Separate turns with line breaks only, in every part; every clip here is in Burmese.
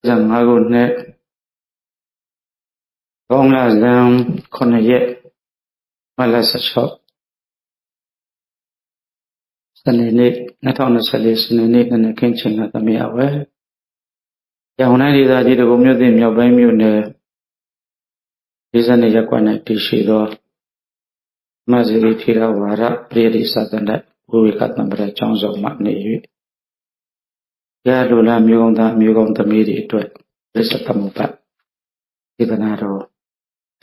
Zangago net Gongla Zam Konayet Malasa Shop Sanini Natana Salis Nini and the Kinchin at the Miawe Yaunadi that did a museum your Bamune isn't a Yakwana Tishido Mazili Tira Wara Really Southern who we got number of chance of Magni Yadula Mugon the Midi to it. This a Tamupa Ivanaro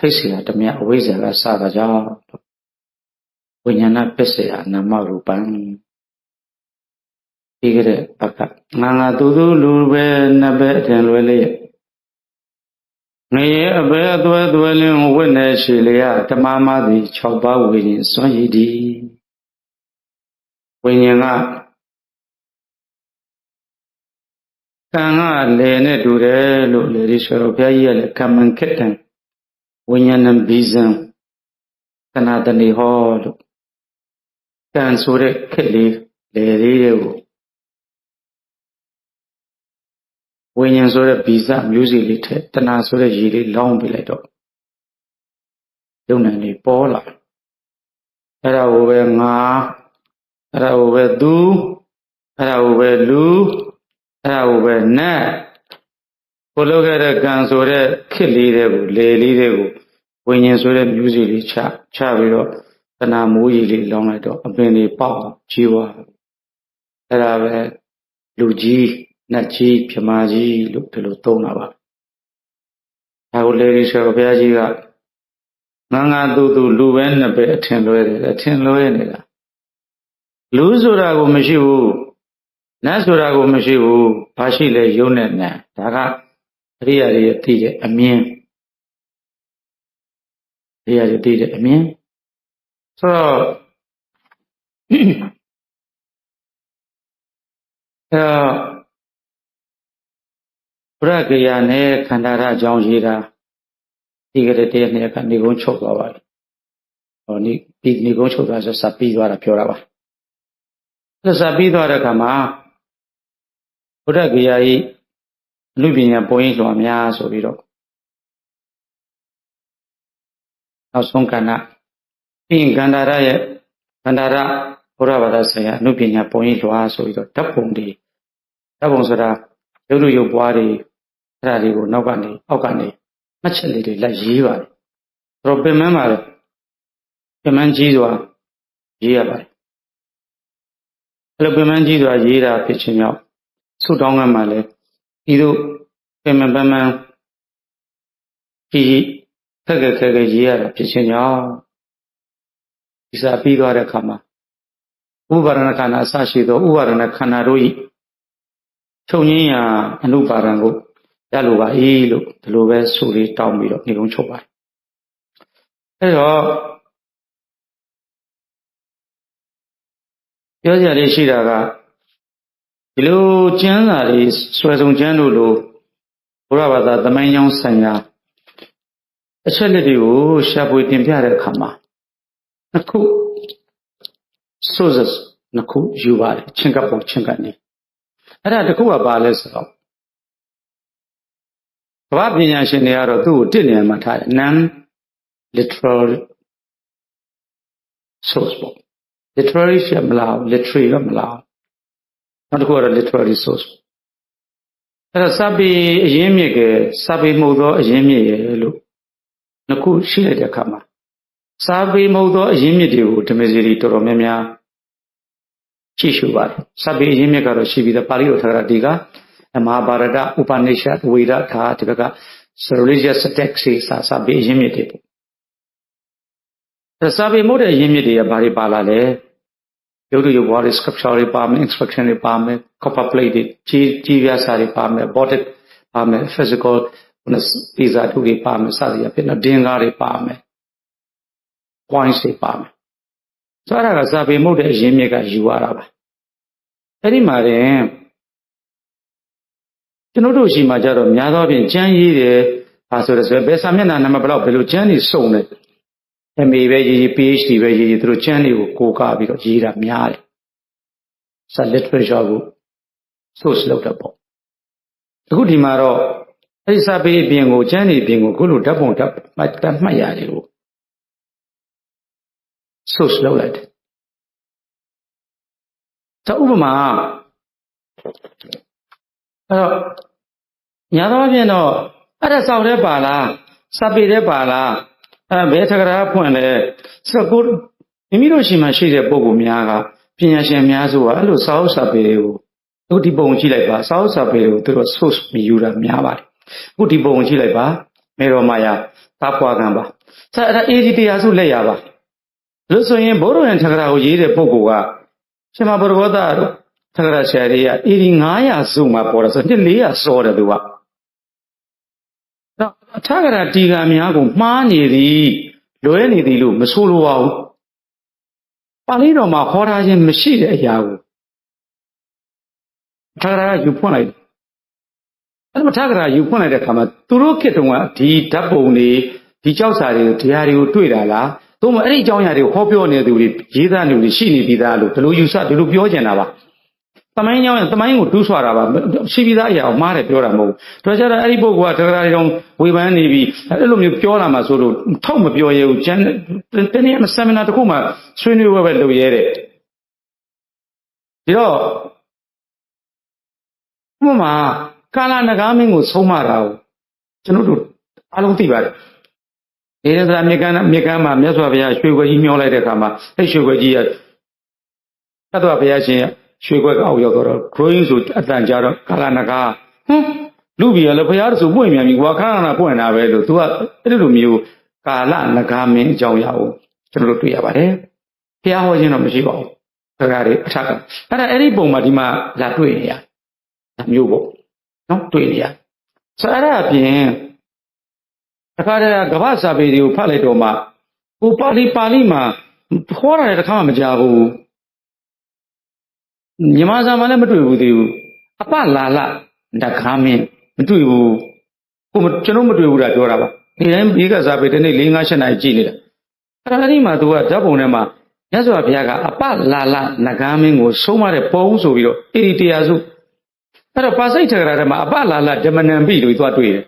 Fisia to me a wizard as Savaja when you're not busy at Namarupan. Figure Paka Nana Dudu Lube Nabet and Willie. Nay, a bear dwelling when Shilia, the Mama the Choba winning so ye dee. When you're not Kanga lene dure lo le risoro pya le kaman ketan winyanam bizam kanada ni ho lo kan sore kheli le ri de ko winyan sore biza music li the tana sore yi li laung pi lai to yongnan ni paw la ara ko be nga ara ko be du ara ko be lu Over na Pologa guns or a killy lady when you saw a usually chaviro, and I'm really long at a penny power, chiwa. Arave Luji, Nachi, Piamaji, look to Lutonava. I would lady show Viajiga Nanga do Luven a bit 10 loenida. Luzurago Meshu. Nasurago Meshu, Pashile Yunet, Taga, Ria Tide, a mean. Ria Tide, a mean. So, Bragayane, Kandara, John Jira, Tigre, Nigon Chokawa, or Nigon Choka as a Sapidwara Purava. The Sapidwara Kama. Bragayai, Lubinia point to Amia, so we don't. Now, Sonkana, being Gandara, Puravada say, Lubinia point to us, so we don't. Tapundi, Tabonsara, Yodu Bari, Radigo, Nogani, Ogani, much a little like Jiva. Remember, Pemanjizwa, Jiva. Lopemanjizwa, Jira, pitching out. So long a male. Idu Pemabama He Kagaka year, Pichenya is a big or a kama. Ubaranakana Sashido, Ubaranakana Rui Tonia and Ubarango, Yaluva Ilu, the Luve Suri, Tombi, Nigon Choba. Hello Yosia Shiraga. Below Jana is Swazon Janulu, Puravada, the Mayon Sanya. A chality shabu Timpiara Kama. Naku Sozas, Naku, Juvari, Chingapo, Chingani. And at the Kua Bales of Vabian Shiniaro do dinner matai, non literal source book. Literary Shamlau, literary Lamlau. Not go a literary source. Sabi Yemige, Sabi Modo, Yemi, Naku Shile Kama. Sabi Modo, Yemidu, the Miziri to Romemia Chishuba. Sabi Yemigaro, she be the Palio Taradiga, and Mahabarada, Upanishad, Veda, Tativaga, religious texts, Sabi Yemidu. The Sabi Moda Yemidi, Bari Balale. You do your body sculpture department, inspection department, copper plated, GVSR department, body department, physical, visa to department, Sadia, Dinga department, points department. So I have a Sabi Moda Jimiga Juaraba. Any Marie Tenodoshi Majaro, Yadov in Jan, as well as Bessamina Namabla, Belujan is sown. And maybe PhD where you through Chani Koka because Jira Miare. So literature so slowed up. အခုဒီမှာတော့အဲ့ဒီစာပေအပြင်ကိုကျမ်းနေအပြင်ကိုခုလိုဓာတ်ပုံဓာတ်မှတ်ရတယ်ကို source လောက်လိုက်တယ်ဆိုဥပမာအဲ့တော့ညာတော့ဖြင့်တော့အဲ့ဒါစောက်တဲ့ပါလားစာပေတဲ့ပါလားအဲ့ဘယ်ထကရာဖွင့်လဲဆိုတော့ကိုမိမိတို့ရှိမှရှိတဲ့ပုံကိုများကပညာရှင်များစုကအဲ့လိုစာအုပ်စာပေတွေကိုအခုဒီပုံကြည့်လိုက်ပါစာအုပ်စာပေတွေကိုသူတို့ source မယူတာများပါတယ်အခုဒီပုံကြည့်လိုက်ပါမေတော်မာယာတာဖွာကံပါဆိုအဲ့ဒါ AD တရားစုလက်ရပါလို့ဆိုရင်ဘုရားရင်ထကရာကိုရေးတဲ့ပုဂ္ဂိုလ်ကရှင်မဘုရဝတ္တထကရာဆရာကြီးက AD 900စုမှာပေါ်တယ်ဆိုနှစ်400စောတယ်သူကတော့ထကရာတီကာများကိုမှားနေသည်လွဲနေသည်လို့မဆိုလိုပါဘူးပါဠိတော်မှာဟောထားခြင်းမရှိတဲ့အရာကိုထကရာကယူဖွင့်လိုက်တယ်အဲ့မှာထကရာယူဖွင့်လိုက်တဲ့အခါမှာသူတို့ခေတ်တုန်းကဒီဓာတ်ပုံတွေဒီကြောက်စာတွေတရားတွေကိုတွေ့တာလားသို့မဟုတ်အဲ့ဒီအကြောင်းအရာတွေကိုဟောပြောနေသူတွေရေးသားနေသူတွေရှိနေပြီးသားလို့ဒီလိုယူဆဒီလိုပြောကြတာပါသမိုင်းကြောင်းရင်သမိုင်းကိုတူးဆွတာပါရှိပြီးသားအရာကိုမှားတယ်ပြောတာမဟုတ်ဘူးဒါကြတော့အဲ့ဒီပုဂ္ဂိုလ်ကထကရာတွေတော့ဝေဖန်နေပြီးအဲ့လိုမျိုးပြောလာမှဆိုလို့ထောက်မပြောရဘူးကျန်တနေ့ဆမ်မနာတစ်ခုမှဆွေးနွေးပွဲပဲလုပ်ရဲတဲ့ဒီတော့ဥပမာကာလနဂါမင်းကိုဆုံးမတာကိုကျွန်တော်တို့အားလုံးသိပါတယ်ဒေရသရာမြေကမ်းမှာမြတ်စွာဘုရားရွှေခွက်ကြီးမျောလိုက်တဲ့အခါမှာအဲ့ရွှေခွက်ကြီးကသတ္တဝဘုရားရှင်ရွှေခွက်အောက်ရောက်တော့ growing ဆိုအတန်ကြတော့ကာလနဂါလူပြည်လည်းဘုရားတို့ဆိုပွင့်မြန်ပြီကွာခဏခဏပွင့်တာပဲလို့သူကအဲ့လိုမျိုးကာလနဂါမင်းအကြောင်းအရာကိုကျွန်တော်တို့တွေ့ရပါတယ်ဘုရားဟောခြင်းတော့မရှိပါဘူးဒါကြတွေအထက်ကအဲ့ဒီပုံမှာဒီမှာလာတွေ့နေရမျိုးပေါ့နော်တွေ့နေရဆိုအဲ့ဒါအပြင်အခါတည်းကဗ္ဗစာပေတွေကိုဖတ်လိုက်တော့မှဟိုပါဠိမှာဟောတာလည်းတစ်ခါမှမကြားဘူးမြန်မာစာမှာလည်းမတွေ့ဘူးသေးဘူးအပလာလနဂါမင်းမတွေ့ဘူးဟိုကျွန်တော်မတွေ့ဘူးတာပြောတာပါဒီတိုင်းဒီကစာပေတစ်နေ့4-5 7နာရီကြည့်နေတာအဲ့ဒီမှာသူကဓာတ်ပုံထဲမှာမြတ်စွာဘုရားကအပလာလနဂါမင်းကိုဆုံးမတဲ့ပုံဆိုပြီးတော့အေဒီတရားစုအဲ့တော့ပါစိတ်ထကရာထဲမှာအပလာလဓမ္မနံပိလို့သွားတွေ့တယ်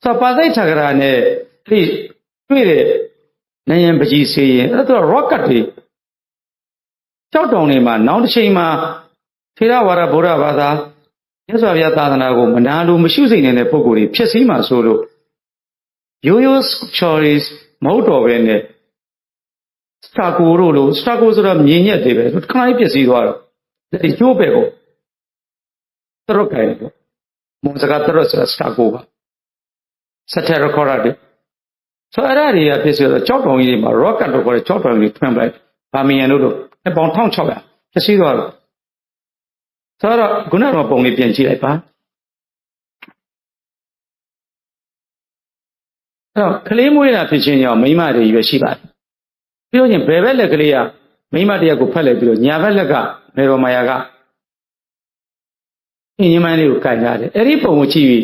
ဆိုတော့ပါစိတ်ထကရာနဲ့ဒီတွေ့တဲ့နိုင်ရင်ပကြီးစေးရင်အဲ့တော့ rocket တွေကြောက်တောင်တွေမှာနောက်တစ်ချိန်မှာထေရဝါဒဗုဒ္ဓဘာသာမြတ်စွာဘုရားသာသနာကိုမနာလိုမရှိစိတ်နေတဲ့ပုဂ္ဂိုလ်တွေဖြစ်စည်းမှာဆိုလို့ရိုးရိုး stories မဟုတ်တော့ပဲနဲ့စတာကိုလို့စတာကိုဆိုတော့မြင်ရက်တွေပဲခဏလေးပြည့်စည်သွားတော့ဒီကျိုးပဲကိုတရခိုင်ပေါ့မုံစကားတရဆိုတာစတာကိုပါစက်ထရခေါ်ရတယ်ဆိုအဲ့ဒါတွေကပြည့်စည်တော့ကြောက်တောင်ကြီးတွေမှာ rocket လို့ခေါ်တဲ့ကြောက်တောင်ကြီးထွန်းပလိုက်ဗာမီယန်တို့ပေါင်1600ပြည့်စည်သွားတော့ဆိုတော့ခုနကပုံလေးပြန်ကြည့်လိုက်ပါအဲ့တော့ကလေးမွေးတာဖြစ်ချင်းကြောင့်မိမတွေကြီးပဲရှိပါတယ်ပြီးတော့ချင်းဘယ်ဘက်လက်ကလေးကမိမတယောက်ကိုဖက်လိုက်ပြီးတော့ညာဘက်လက်ကမေတော်မာယာကအင်းညီမလေးကိုကန်ကြတယ်အဲ့ဒီပုံကိုကြည့်ပြီး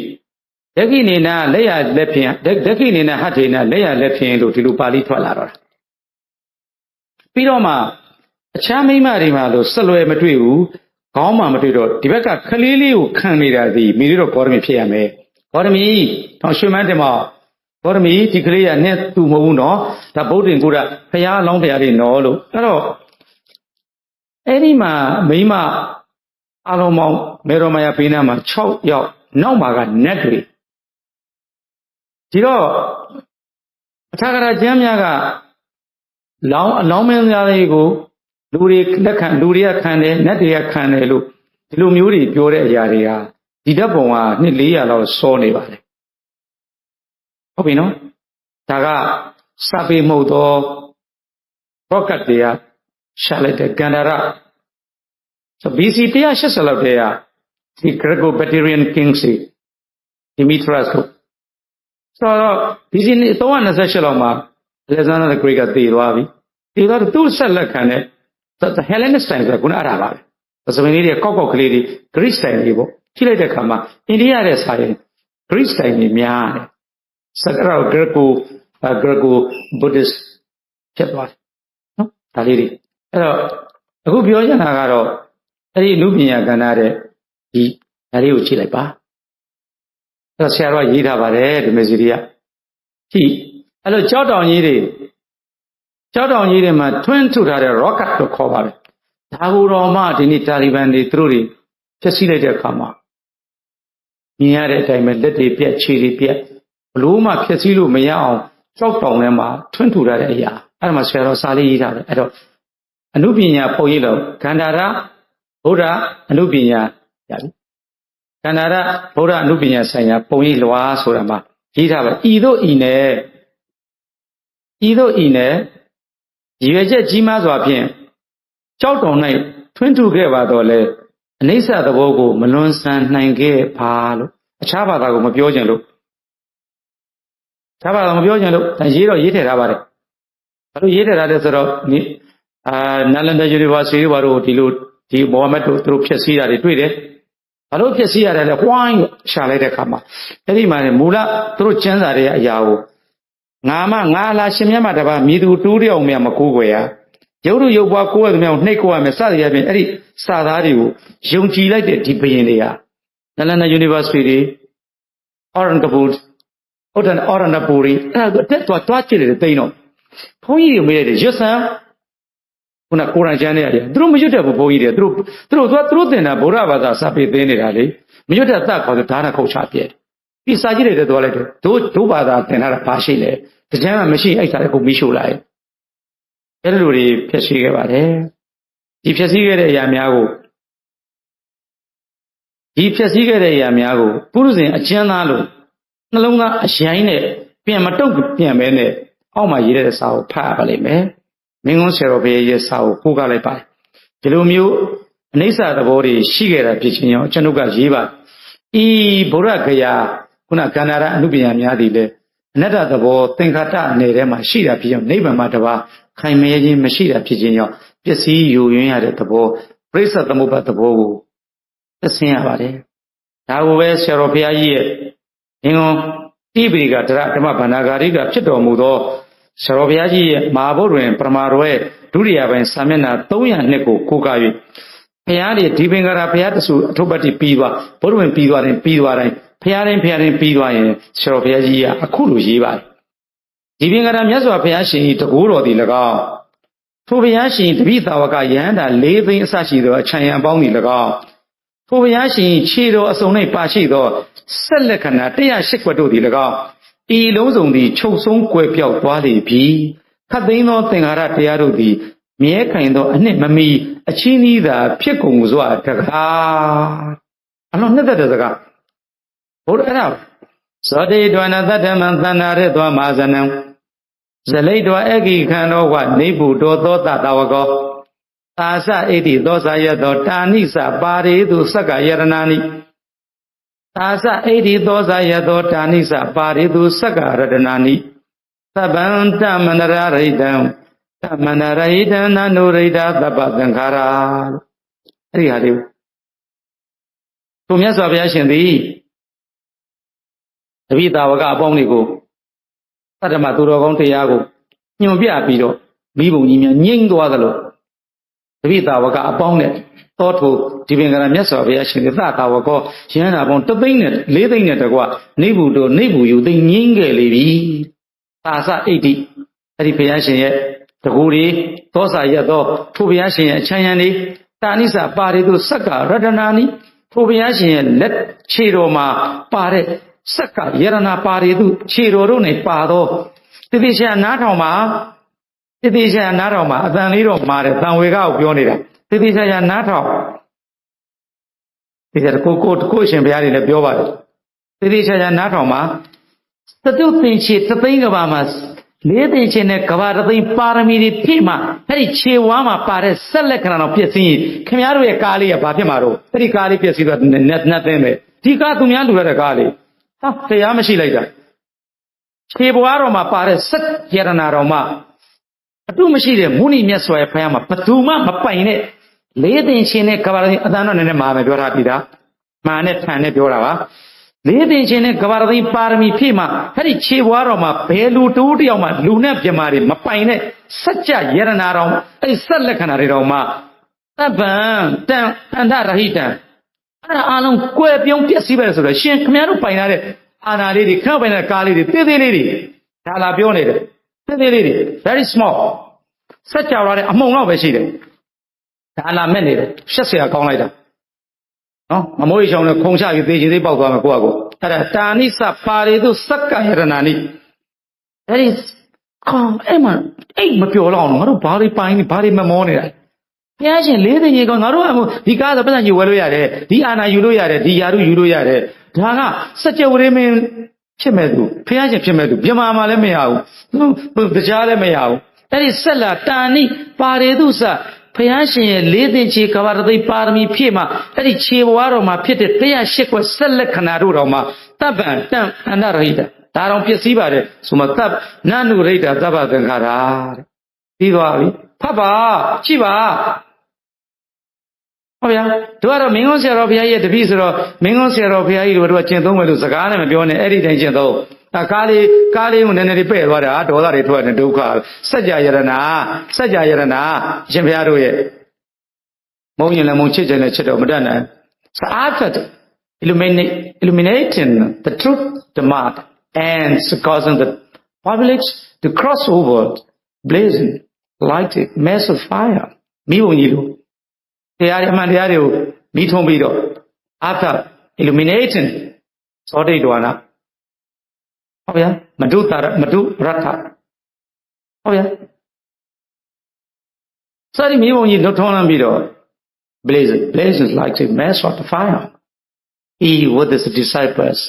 ဒက္ခိနေနာလက်ရလက်ဖြင့်ဒက္ခိနေနာဟထေနာလက်ရလက်ဖြင့်လို့ဒီလိုပါဠိထွက်လာတော့တာပြီးတော့မှအခြားမိမတွေမှာလို့ဆက်လွယ်မတွေ့ဘူးခေါင်းမှမတွေ့တော့ဒီဘက်ကခလေးလေးကိုခံနေတာဒီမိတွေတော့ဂေါရမီဖြစ်ရမယ်ဂေါရမီတော့ရွှေမန်းတင်မဂေါရမီဒီကလေးကနဲ့သူမဟုတ်ဘူးနော်ဒါဗုဒ္ဓင်ကိုယ်ကဖရာအလောင်းဖရာတွေနော်လို့အဲ့တော့အဲ့ဒီမှာမိမအလုံးပေါင်းမေတော်မယာဘေးနားမှာ6ယောက်နောက်မှာကနတ်တွေဒီတော့အထာဂရကျမ်းများကအလောင်းမင်းများတွေကိုလူတွေလက်ခံလူတွေကခံတယ်နတ်တွေကခံတယ်လို့ဒီလိုမျိုးတွေပြောတဲ့အရာတွေဟာဒီဓာတ်ပုံကနှစ်400လောက်စောနေပါတယ်ဟုတ်ပြီနော်ဒါကစာပေမဟုတ်တော့ rocket တွေကရှာလိုက်တဲ့ကန္တာရဆို BC 180လောက်တည်းကဒီ Greco-Bactrian kings တွေ Demetrius တို့ဆိုတော့ BC 328လောက်မှာ Alexander the Great ကတည်သွားပြီတည်သွားတော့သူ့ဆက်လက်ခံတဲ့ Hellenist time ဆိုတာခုနအဲ့ဒါပါပဲစပင်လေးတွေကောက်ကလေးတွေ Greek style တွေပေါ့ကြည့်လိုက်တဲ့အခါမှာအိန္ဒိယရဲ့စာရင် Greek style တွေများတယ်စကားတော့ Greco Buddhist ဖြစ်သွားတယ်နော်ဒါလေးတွေအဲ့တော့အခုပြောချင်တာကတော့အဲ့ဒီလူပညာကဏ္ဍတဲ့ဒီဒါလေးကိုကြည့်လိုက်ပါ ဆရာတော်ရေးထားပါတယ်ဒီမေစီတွေကကြည့်အဲ့လိုကြောက်တောင်ကြီးတွေမှာထွန်းထုတ်ထားတဲ့ rocket လို့ခေါ်ပါတယ်ဒါကိုတော့မှဒီနေ့တာလီဘန်တွေသူတို့တွေဖျက်ဆီးလိုက်တဲ့အခါမှာမြင်ရတဲ့အတိုင်းပဲလက်တွေပြက်ခြေတွေပြက်ဘလို့မှဖျက်ဆီးလို့မရအောင်ကြောက်တောင်ထဲမှာထွန်းထုတ်ထားတဲ့အရာအဲ့ဒါမှဆရာတော်စာလေးရေးထားတယ်အဲ့တော့အနုပညာပုံရိပ်လို့ခန္ဓာရဗုဒ္ဓအနုပညာရပြီခန္ဓာရဗုဒ္ဓအနုပညာဆိုင်ရာပုံရိပ်လွားဆိုတာမှာရေးထားပါဤသို့ဤနဲ့ရည်ရွယ်ချက်ကြီးမားစွာဖြင့်ကြောက်တောင်၌ထွန်းထူခဲ့ပါတော့လေအနိစ္စသဘောကိုမလွန်ဆန်နိုင်ခဲ့ပါလို့အခြားဘာသာကိုမပြောကြလို့ရေးတော့ရေးထည့်ထားပါတယ်ဘာလို့ရေးထည့်ထားလဲဆိုတော့နာလန်ဒါယူနီဗာစီဘာလို့ဒီမိုဟာမက်တို့သူတို့ဖြည့်ဆည်းတာတွေတွေ့တယ်ဘာလို့ဖြည့်ဆည်းရတယ်လဲဝိုင်းရှာလိုက်တဲ့အခါမှာအဲ့ဒီမှာမူလသူတို့ကျမ်းစာတွေရဲ့အရာကိုငါလားရှင်မြတ်မှာတပါမြည်သူတူးတယောက်များမကိုးကွယ်ရရုပ်တုရုပ်ပွားကိုးရသမျှနှိပ်ကိုရမယ်စသည်အပြင်အဲ့ဒီစာသားတွေကိုယုံကြည်လိုက်တဲ့ဒီဘယင်တွေဟာနလန်နာ University တွေ Aurangabad Aurangabad အဲ့ဒါတက်သွားကြည့်တယ်တိန်းတော့ဘုန်းကြီးတွေမေးတယ်ရွတ်ဆန်းခုနကိုရံကျမ်းတွေရတယ်သူတို့မရွတ်တတ်ဘူးဘုန်းကြီးတွေသူတို့သင်တာဗုဒ္ဓဘာသာစာပေသင်နေတာလေမရွတ်တတ်သတ်ခေါ်ဆိုဓာတ်ခုတ်ချပြဲဒီစာကြည့်တယ်သွားလိုက်တယ်တို့ဘာသာသင်တာဘာရှိလဲတကြမ်းမှမရှိအဲ့စာကိုမိရှို့လိုက်အဲ့လိုတွေဖြည့်ဆည်းခဲ့ပါတယ်ဒီဖြည့်ဆည်းခဲ့တဲ့အရာများကိုပုရုဇဉ်အကျဉ်းသားလို့နှလုံးသားအရိုင်းနဲ့ပြန်မတုတ်ပြန်ပဲနဲ့အောက်မှာရေးတဲ့စာကိုဖတ်ရပါလိမ့်မယ်မင်းကုန်းဆရာတော်ဘုရားရဲ့စာကိုပို့ကလိုက်ပါတယ်ဒီလိုမျိုးအနိစ္စသဘောတွေရှိခဲ့တာဖြစ်ခြင်းကြောင့်ကျွန်ုပ်ကရေးပါဤဗုဒ္ဓဂယာခုနကန္နာရအနုပညာများသည်လေအနတ္တသဘောသင်္ခါတနယ်ထဲမှာရှိတာဖြစ်ကြောင့်နိဗ္ဗာန်မှာတပါခိုင်မြဲခြင်းမရှိတာဖြစ်ခြင်းကြောင့်ပျက်စီးယိုယွင်းရတဲ့သဘောပရိစ္ဆေသမုပ္ပါသဘောကိုသိဆင်းရပါတယ်ဒါကိုပဲဆရာတော်ဘုရားကြီးရဲ့ငင်္ဂွန်တိပိကဒရဓမ္မဗန္ဓာဂါရိကဖြစ်တော်မူသောဆရာတော်ဘုရားကြီးရဲ့မဟာဗုဒ္ဓဝင်ပရမတော်ရဲ့ဒုတိယပိုင်းစာမျက်နှာ300ကိုကိုးကား၍ဘုရားဒီပင်္ဂရာဘုရားတဆူအထုပ္ပတ္တိပြီးသွားဗုဒ္ဓဝင်ပြီးသွားတိုင်းဘုရားတိုင်းပြီးသွားရင်ဆရာတော်ဘုရားကြီးကအခုလိုရေးပါတယ်ဒီပင်္ဂရာမြတ်စွာဘုရားရှင်ဤတကူတော်သည်၎င်းထိုဘုရားရှင်တပိသာဝကယဟန္တာ၄သိန်းအစရှိသောအချမ်းရံပေါင်းသည်၎င်းထိုဘုရားရှင်ခြေတော်အစုံ၌ပါရှိသောဆက်လက်ခဏ108ခွက်တို့သည်၎င်းဤလုံးစုံသည်ချုပ်ဆုံးကွယ်ပြောက်သွားလေပြီခတ်သိမ်းသောသင်္ခါရတရားတို့သည်မြဲခိုင်သောအနှစ်မမီအချင်းဤသာဖြစ်ကုန်စွာတကားအလုံးနှစ်သက်တဲ့စကားဘုရားအဲ့ဒါဇောတိဒဝနသတ္တမံသန္နာရသောမာဇနံဇလိတ်တော်အဂိခန္ဓောဝနေဗုတောသောတတဝကောသာသဣတိသောဇာယတောတာဏိစပါရေတုသက္ကယရဏာနိသာသဣတိသောဇာယတောတာဏိစပါရေတုသက္ကရတနာနိသဗ္ဗံတမန္တရရိတံသမန္တရိတံနနုရိတာသဗ္ဗသင်္ခါရအဲ့ဒီဟာလေးသူမြတ်စွာဘုရားရှင်သည်တပိသာဝကအပေါင်းတွေကိုသတ္တမသူတော်ကောင်းတရားကိုညွှန်ပြပြီးတော့မိဘုံကြီးများငြိမ့်သွားသလိုတပိသာဝကအပေါင်းနဲ့သောထုဒီပင်ကရမြတ်စွာဘုရားရှင်သသာဝကောယဟန္တာပေါင်း3သိန်းနဲ့4သိန်းနဲ့တကွနေဘူးတို့နေဘူးယူသိငြိမ့်ခဲ့လေပြီသာသဣတိအဲ့ဒီဘုရားရှင်ရဲ့တကူတွေသောစာရက်သောထိုဘုရားရှင်ရဲ့အချမ်းရံတွေတာဏိစပါရိတုစက္ကရတနာနိထိုဘုရားရှင်ရဲ့လက်ခြေတော်မှာပါတဲ့စက္ကယရဏပါရိတုခြေတော်တို့နဲ့ပါသောတတိချာနားထောင်မှာအတန်လေးတော့မှာတဲ့တန်ဝေကကိုပြောနေတာတတိချာနားထောင်ဒီကကိုရှင်ဘုရားတွေလည်းပြောပါတယ်တတိချာနားထောင်မှာသတုသင်္ချေသသိန်းကဘာမှာ၄သိန်းချင်းနဲ့ကဘာတသိန်းပါရမီတွေဖြည့်မှအဲ့ဒီခြေဝါးမှာပါတဲ့ဆက်လက်ခဏတော့ပြည့်စည်ခင်ဗျားတို့ရဲ့ကားလေးကဘာဖြစ်မှာတော့အဲ့ဒီကားလေးပြည့်စည်တော့နတ်သိန်းပဲဒီကားသူများလူရတဲ့ကားလေးဟာတရားမရှိလိုက်တာခြေဘွားတော်မှာပါတဲ့စက်ယရနာတော်မှာအတုမရှိတဲ့မုဏိမြတ်စွာဘုရားမှာဘသူမှမပိုင်တဲ့၄သိန်းချင်းနဲ့ကဘာတသိန်းအတန်းတော့နည်းနည်းမှာမယ်ပြောထားပြီလားမာနဲ့ထန်နဲ့ပြောတာပါ၄သိန်းချင်းနဲ့ကဘာတသိန်းပါရမီဖြည့်မှအဲ့ဒီခြေဘွားတော်မှာဘယ်လူတူးတယောက်မှလူနဲ့ပြမာတွေမပိုင်တဲ့စัจ jaya ယရနာတော်အဲ့ဒီစက်လက္ခဏာတွေတော်မှာသဗ္ဗံတံအန္တရဟိတံအဲ့ဒါအလုံးကွယ်ပြုံးပြည့်စည်ပဲဆိုတော့ရှင်ခမည်းတော်ပိုင်လာတဲ့ အာနာလေးတွေခဏပိုင်းနဲ့ကားလေးတွေသေးသေးလေးတွေဒါလာပြောနေတယ်သေးသေးလေးတွေ very small စက်ကြဝဠာတဲ့အမှုံလောက်ပဲရှိတယ်ဒါလာမဲ့နေတယ်ရှက်เสียကောင်းလိုက်တာနော်မမိုးချောင်းနဲ့ခုံချပြီးသေချင်သေးပေါက်သွားမယ်ကိုယ့်အကိုအဲ့ဒါတာနိစပါရိတုစက္ကယရဏာနိအဲ့ဒီအဲ့မှာအိတ်မပြောတော့အောင်ငါတို့ဘာတွေပိုင်းဘာတွေမမောနေတာဘုရားရှင်လေးသိင်ကြီးကငါတို့အမှုဒီကားဆိုပတ်စံယူဝဲလို့ရတယ်ဒီအာနာယူလို့ရတယ်ဒီယာရုယူလို့ရတယ်ဒါကစัจ java မင်းဖြစ်မဲ့သူဘုရားရှင်ဖြစ်မဲ့သူမြမာမှာလည်းမရဘူးတရားလည်းမရဘူးအဲ့ဒီဆက်လာတာနိပါရိတုစဘုရားရှင်ရဲ့လေးသိင်ချေကဘာရသိပါရမီဖြည့်မှာအဲ့ဒီခြေဘဝတော်မှာဖြစ်တဲ့108ခွက်ဆက်လက်ခဏတို့တော်မှာတပ်ပံတန်အနရဟိတဒါတော့ပြည့်စည်ပါတယ်ဆိုမှတပ်နန္နုရိတသဗ္ဗသင်္ခါရတဲ့ပြီးသွားပြီဖတ်ပါကြည့်ပါဟုတ်ဗျာတို့ကတော့မင်းကုန်းဆရာတော်ဘုရားကြီးရဲ့တပည့်ဆိုတော့မင်းကုန်းဆရာတော်ဘုရားကြီးတို့ကကျင့်သုံးမယ်လို့စကားနဲ့မပြောနဲ့အဲ့ဒီတိုင်းကျင့်သုံးကားလေးကိုနည်းနည်းလေးပဲ့သွားတာဒေါသတွေထွက်နေဒုက္ခစัจ java ယရဏစัจ java ယရဏရှင်ဘုရားတို့ရဲ့မုံရင်လည်းမုံချစ်တယ်လည်းချစ်တော့မတတ်နိုင်so after illuminating the truth the mart and causing the public to cross over blazing like a mass of fire မိဘုံကြီးလို့တရားအမှန်တရားတွေကိုမိထုံးပြီးတော့ after illuminating သောတိတော်နာဟုတ်ဗျာမဒုတာမဒုရထဟုတ်ဗျာစရိမိဘုံကြီးလွတ်ထွန်းလာပြီးတော့ blazing like a mass of fire he with his disciples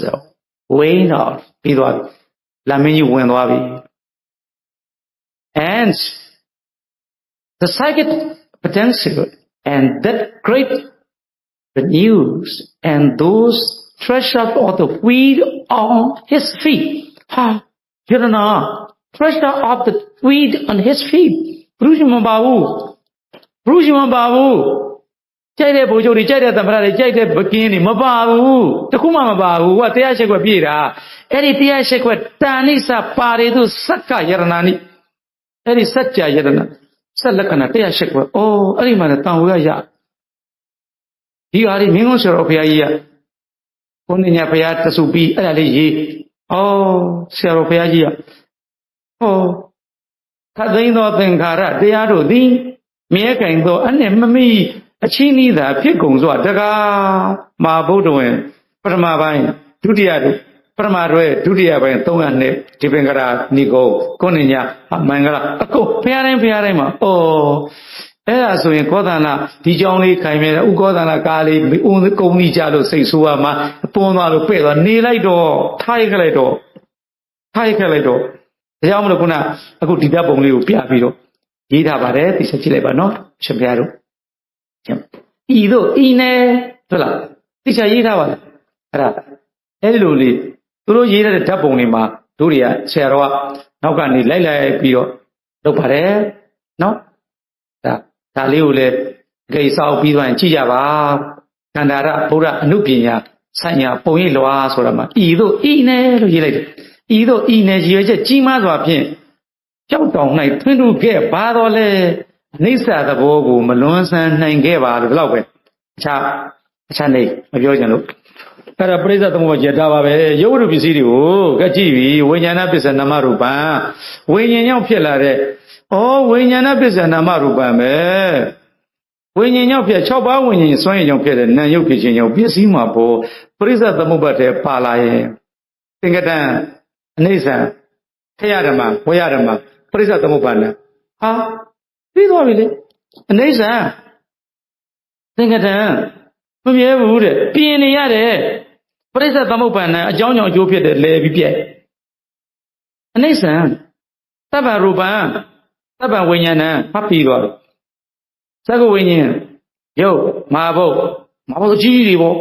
went out ပြီးတော့လာမင်းကြီးဝင်သွားပြီ and the psychic potential and that great the news and those treasure of the wheat on his feet ha Yarana treasure of the wheat on his feet ဘုရားမပါဘူးကြိုက်တဲ့ဘိုလ်ချုပ်တွေကြိုက်တဲ့သမ္မတတွေကြိုက်တဲ့ဘကင်းတွေမပါဘူးတခုမှမပါဘူးကတရားရှိခွက်ပြည့်တာအဲ့ဒီတရားရှိခွက်တာနိစပါရိတုစက္ကယရဏာနိအဲ့ဒီစัจ java ယရဏဆက်လက္ခဏာတရားရှိခွက်အော်အဲ့ဒီမှာလည်းတန်ဝေရဒီဟာဒီမင်းကုန်းဆရာတော်ဘုရားကြီးကဘုန်းကြီးညာဘုရားတဆူပြီးအဲ့ဒါလေးရေးအော်ဆရာတော်ဘုရားကြီးကဟောခတ်သိမ်းသောသင်္ခါရတရားတို့သည်မြဲကင်သောအနှင့်မမိအချင်းဤသာဖြစ်ကုန်စွာတကားမာဗုဒ္ဓဝင်ပထမပိုင်းဒုတိယပထမတွဲဒုတိယပိုင်း300နှစ်ဒီပင်္ဂရာနိဂုံကိုဏညာမင်္ဂလာအကုန်ဘုရားတိုင်းမှာအော်အဲ့ဒါဆိုရင်ကောသနာဒီကြောင်းလေးခိုင်မြဲဥကောသနာကားလေးကုံကြီးကြလို့စိတ်ဆိုးရမှာပွန်းသွားလို့ပဲ့သွားနေလိုက်တော့ထားရိုက်ခလိုက်တော့ဒါကြောင့်မလို့ခုနအခုဒီဓာတ်ပုံလေးကိုပြပြီးတော့ရေးထားပါတယ်သိချက်ကြည့်လိုက်ပါနော်ရှင်ဘုရားတို့ဤတို့ဤနေဟုတ်လားသိချက်ရေးထားပါလားအဲ့လိုလေးသူတို့ရေးတဲ့ဓာတ်ပုံတွေမှာတို့တွေကဆရာတော်ကနောက်ကနေလိုက်ပြီးတော့လုပ်ပါတယ်နော်ဒါလေးကိုလည်းဂိစောက်ပြီးသွားရင်ကြည့်ကြပါကန္တာရဗုဒ္ဓအနုပညာဆိုင်ရာပုံရိပ်လွားဆိုတာမှာဤတို့ဤနေလို့ရေးလိုက်တယ်ဤတို့ဤနေရည်ရွယ်ချက်ကြီးမားစွာဖြင့်ကြောက်တောင်၌ထွန်းထူခဲ့ပါတော့လေအိဋ္ဌသဘောကိုမလွန်ဆန်းနိုင်ခဲ့ပါလို့ဒီလောက်ပဲအခြားနေမပြောချင်လို့အဲ့ဒါပရိစ္ဆေသမုပ္ပါဒ်ကြတာပါပဲရုပ်ဝတ္ထုပစ္စည်းတွေကိုကကြည့်ပြီးဝိညာဏပစ္စနမရူပံဝိညာဉ်ကြောင့်ဖြစ်လာတဲ့ဝိညာဏပစ္စနမရူပံပဲဝိညာဉ်ကြောင့်ဖြစ်6ပါးဝိညာဉ်စွမ်းရည်ကြောင့်ဖြစ်တဲ့နာမ်ရုပ်ဖြစ်ခြင်းကြောင့်ပစ္စည်းမှာပေါ်ပရိစ္ဆေသမုပ္ပါဒ်ထဲပါလာရင်သင်္ကတံအနိစ္စံထယဓမ္မဝေယဓမ္မပရိစ္ဆေသမုပ္ပါဒ်ဟာပြီးသွားပြီလေအနိစ္စံသင်္ကတံမမြဲဘူးတဲ့ပြင်နေရတယ်ပရိစ္ဆေသမုပ္ပါဒ်အကြောင်းကြောင့်အကျိုးဖြစ်တဲ့လဲပြီးပြက်အနိစ္စံသဗ္ဗရူပံသဗ္ဗဝိညာဏံဖတ်ပြီးသွားတယ်သက္ကဝိညာဉ်ယုတ်မဟာဘုတ်ကြီးတွေပေါ့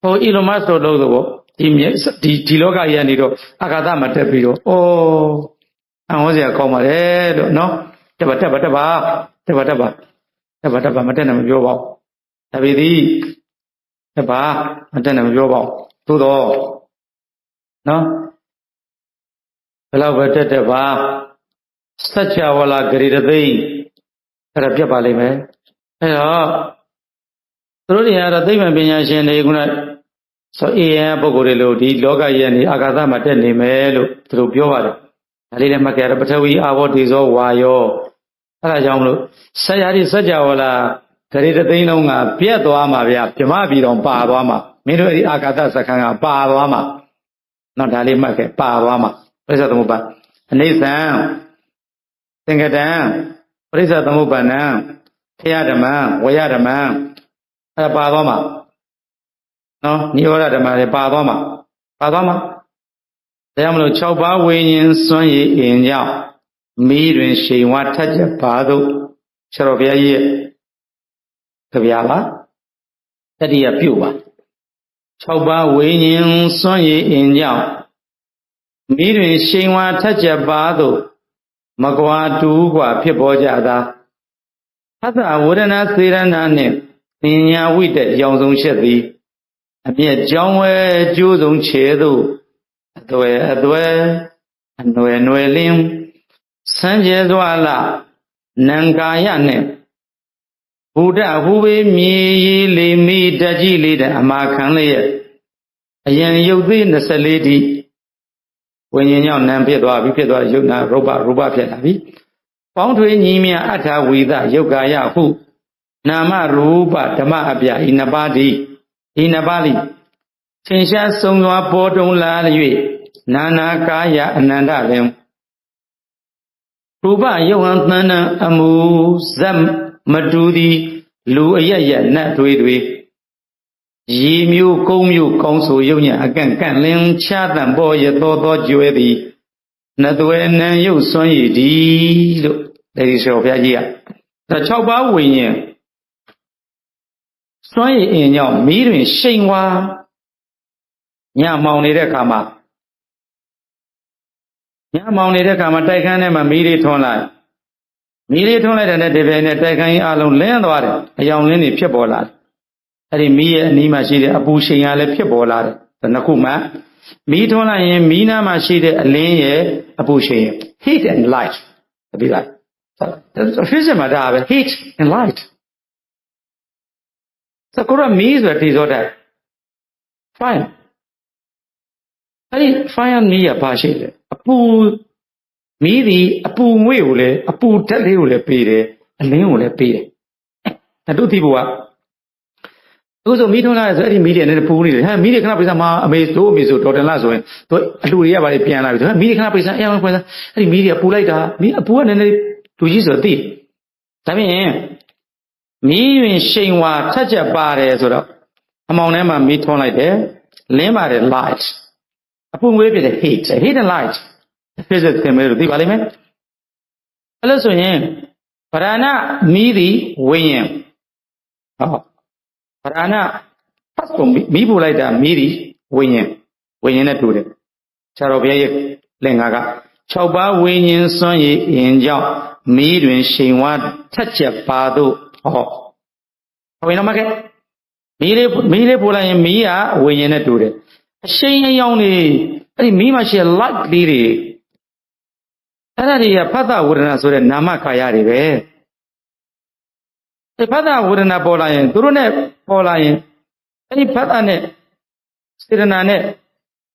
ဟိုအီလိုမတ်ဆိုလို့ဆိုပေါ့ဒီလောကကြီးကနေတော့အာဂါသမှာတက်ပြီးတော့အဟောစရာကောင်းပါတယ်လို့နော်တက်ပါမတက်နဲ့မပြောပါဘူးဒါပေသည်တက်ပါမတက်နဲ့မပြောပါဘူးသို့တော့နော်ဘယ်လောက်ပဲတက်ပါစัจ java လာဂရိတသိအဲ့ဒါပြတ်ပါလိမ့်မယ်အဲ့တော့သူတို့တွေကတော့သိပ္ပံပညာရှင်တွေက ဆိုအေးရဲ့ပုဂ္ဂိုလ်တွေလို့ဒီလောကရဲ့နေအာကာသမှာတက်နေမယ်လို့သူတို့ပြောပါတယ်ဒါလေးလည်းမှတ်ကြရပထဝီအာဘောဒေဇောဝါယောအဲ့ဒါကြောင့်မလို့ဆက်ရည်စัจ java လာဂရေတသိန်းလုံးကပြတ်သွားမှာဗျာဗြဟ္မပြည်တော်ပါသွားမှာမင်းတို့အဲ့ဒီအာကာသစခန်းကပါသွားမှာနော်ဒါလေးမှတ်ခဲ့ပါသွားမှာပရိစ္ဆေသမုပ္ပါအနိစ္စံသင်္ကတံပရိစ္ဆေသမုပ္ပါဏံခယဓမ္မဝယဓမ္မအဲ့ဒါပါသွားမှာနော်နိရောဓဓမ္မတွေပါသွားမှာဒါကြောင့်မလို့6ပါးဝိညာဉ်စွန့်ရည်အင်ကြောင့်မိတွင်ရှိန်ဝါထက်ကြပါသို့ဆရာတော်ဘုရားကြီးရဲ့ကြပြပါတတိယပြုတ်ပါ6ပါးဝိညာဉ်စွန့်ရည်အင်ကြောင့်မိတွင်ရှိန်ဝါထက်ကြပါသို့မကွာတူกว่าဖြစ်ပေါ်ကြသာသတ္တဝရဏစေရဏနှင့်ပညာဝိတ္တရောင်ဆုံးချက်သည်အပြည့်ကြောင်းဝဲကျိုးဆုံးခြေသို့အသွယ်အနွယ်လင်းစံကြဲစွာလနံကာယနှင့်ဘုဒ္ဓဟူပေမြေရီလေးမိတကြီးလေးတဲ့အမာခံလျက်အရင်ရုပ်သေး24တိဝိညာဉ်ကြောင့်နံဖြစ်သွားပြီဖြစ်သွားရုပ်နာရူပဖြစ်လာပြီပေါင်းထွေးညီမြအထာဝိသယုတ်ကာယဟုနာမရူပဓမ္မအပြဤနှစ်ပါးသည်ဤနှစ်ပါးသည်သင်္ရှားဆုံးသွားပေါ်တုံလာ၍နာနာကာယအနန္တလင်ရူပယုတ်ဟံသန္နံအမူဇတ်မတူသည်လူအယက်ယက်နတ်တွေရီမျိုးကုန်းမျိုးကောင်းဆိုယုတ်ညအကန့်ကန့်လင်းချတန်ပေါ်ရသောကျွဲသည်နသွေနံရုပ်စွန့်ရည်သည်လို့ဒီဆိုဘုရားကြီးက6ပါးဝိညာဉ်စွန့်ရည်အင်ကြောင့်မိတွင်ရှိန်ဝါညမောင်နေတဲ့အခါမှာတိုက်ခန်းထဲမှာမီးလေးထွန်းလိုက်တဲ့ဒီပြိုင်နဲ့တိုက်ခန်းကြီးအလုံးလင်းသွားတယ်အယောင်လင်းတွေဖြစ်ပေါ်လာတယ်အဲ့ဒီမီးရဲ့အနီးမှာရှိတဲ့အပူရှိန်ကလည်းဖြစ်ပေါ်လာတယ်နှစ်ခုမှမီးထွန်းလိုက်ရင်မီးနားမှာရှိတဲ့အလင်းရဲ့အပူရှိန် heat and light ဒီလိုက် physics မှာဒါပဲ heat and light စကူရမီးဆိုတဲ့ဒီဆိုတဲ့ fire အဲ့ဒီ fire မီးရပါရှိတယ်အပူမီးဒီအပူငွေ့ကိုလည်းအပူဓာတ်လေးကိုလည်းပေးတယ်အလင်းကိုလည်းပေးတယ်အတုတိဘုရားအခုဆိုမီးထွန်းလာဆိုအဲ့ဒီမီးတွေနဲ့ပူနေတယ်ဟဲ့မီးတွေခဏပိစမှာအမေဆိုတော်တယ်လားဆိုရင်သူအလှူတွေကပါလေပြန်လာပြီဆိုမီးတွေခဏပိစအရင်ခွဲစားအဲ့ဒီမီးတွေကပူလိုက်တာမီးအပူကနည်းနည်းလူကြီးဆိုသိဒါဖြင့်မီးရင်ရှိန်ဝါထက်ချက်ပါတယ်ဆိုတော့အမောင်ထဲမှာမီးထွန်းလိုက်တယ်လင်းပါတယ် light အပူငွေ့ဖြစ်တဲ့ heat and light physics သင်မယ်လို့သိပါလိမ့်မယ်အဲ့လို့ဆိုရင်ဗရဏမီးသည်ဝိညာဉ်ဟောဗရဏဖတ်ကုန်မီးပူလိုက်တာမီးသည်ဝိညာဉ်နဲ့တူတယ်ဆရာတော်ဘုရားရဲ့လင်္ကာက6ပါးဝိညာဉ်စွန့်ရည်အင်ကြောင့်မီးတွင်ရှိန်ဝါထက်ချက်ပါသို့ဟောဝင်တော့မကဲမီးလေးပူလိုက်ရင်မီးကဝိညာဉ်နဲ့တူတယ်အရှိန်အယောင်တွေအဲ့ဒီမီးမှာရှိတဲ့ light လေးတွေအဲ့ဒါတွေကဖတ်တာဝေဒနာဆိုတဲ့နာမခါရတွေပဲဒီဖတ်တာဝေဒနာပေါ်လာရင်သူတို့နဲ့ပေါ်လာရင်အဲ့ဒီဖတ်တာနဲ့စေတနာနဲ့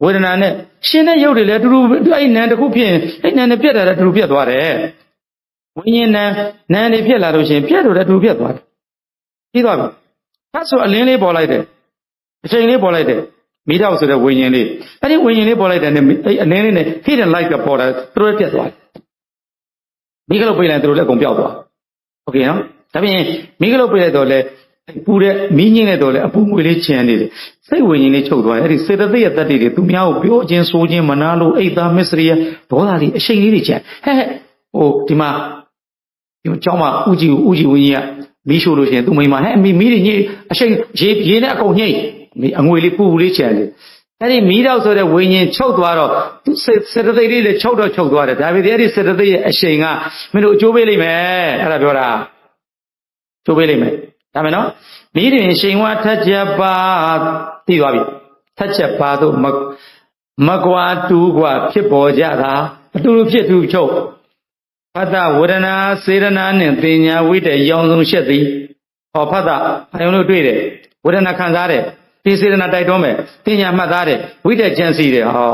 ဝေဒနာနဲ့ရှင်းတဲ့ရုပ်တွေလည်းအတူတူအဲ့နံတစ်ခုဖြစ်ရင်အဲ့နံနဲ့ပြက်တာလည်းအတူတူပြက်သွားတယ်ဝိညာဉ်နံတွေဖြစ်လာလို့ရှိရင်ပြက်လို့လည်းအတူတူပြက်သွားတယ်ပြီးသွားပြီဖတ်ဆိုအလင်းလေးပေါ်လိုက်တယ်အချိန်လေးပေါ်လိုက်တယ်မိတော့ဆိုတဲ့ဝိညာဉ်လေးအဲ့ဒီဝိညာဉ်လေးပေါ်လိုက်တယ်နဲ့အဲ့အလင်းလေးနဲ့ hit and light ကပေါ်တာသူတို့ပြက်သွားတယ်မိကလို့ပြေးလိုက်သူတို့လည်းအကုန်ပျောက်သွားโอเคနော်ဒါပြင်မိကလို့ပြေးလိုက်တော့လေပူတဲ့မီးငင်းလိုက်တော့လေအပူငွေလေးချင်နေတယ်စိတ်ဝိညာဉ်လေးချုပ်သွားတယ်အဲ့ဒီစေတသိက်ရဲ့တတ္တိတွေသူများကိုပြောခြင်းဆိုခြင်းမနာလို့အိတ်သားမစ္စရိယဒေါသလေးအရှိန်လေးတွေချင်ဟဲ့ဟိုဒီမှာကျောင်းမှာဥကြည်ဝင်းကြီးကမီးရှို့လို့ရှိရင်သူမိမဟဲ့မီးတွေညိအရှိန်ရေနဲ့အကုန်ညိအငွေလေးပူလေးချင်တယ်အဲ့ဒီမီးတော့ဆိုတဲ့ဝိညာဉ်ချုပ်သွားတော့သူစေတသိက်လေးလည်းချုပ်သွားတယ်ဒါပေမဲ့အဲ့ဒီစေတသိက်ရဲ့အရှိန်ကမင်းတို့အကျိုးပေးလိမ့်မယ်အဲ့ဒါပြောတာကျိုးပေးလိမ့်မယ်ဒါမယ်နော်မီးတွင်ရှိန်ဝါထက်ချက်ပါသိသွားပြီထက်ချက်ပါတို့မကွာတူกว่าဖြစ်ပေါ်ကြတာအတူတူဖြစ်သူချုပ်ဖတ်တာဝေဒနာစေရနာနှင့်ပညာဝိတ္တရောင်ဆုံးရှက်သည်ဟောဖတ်တာအယုံလို့တွေ့တယ်ဝေဒနာခံစားတယ် ဒီစေတနာတိုက်တွန်းမယ်ပညာမှတ်သားတယ်ဝိတက်ကျန်စီတယ်ဟော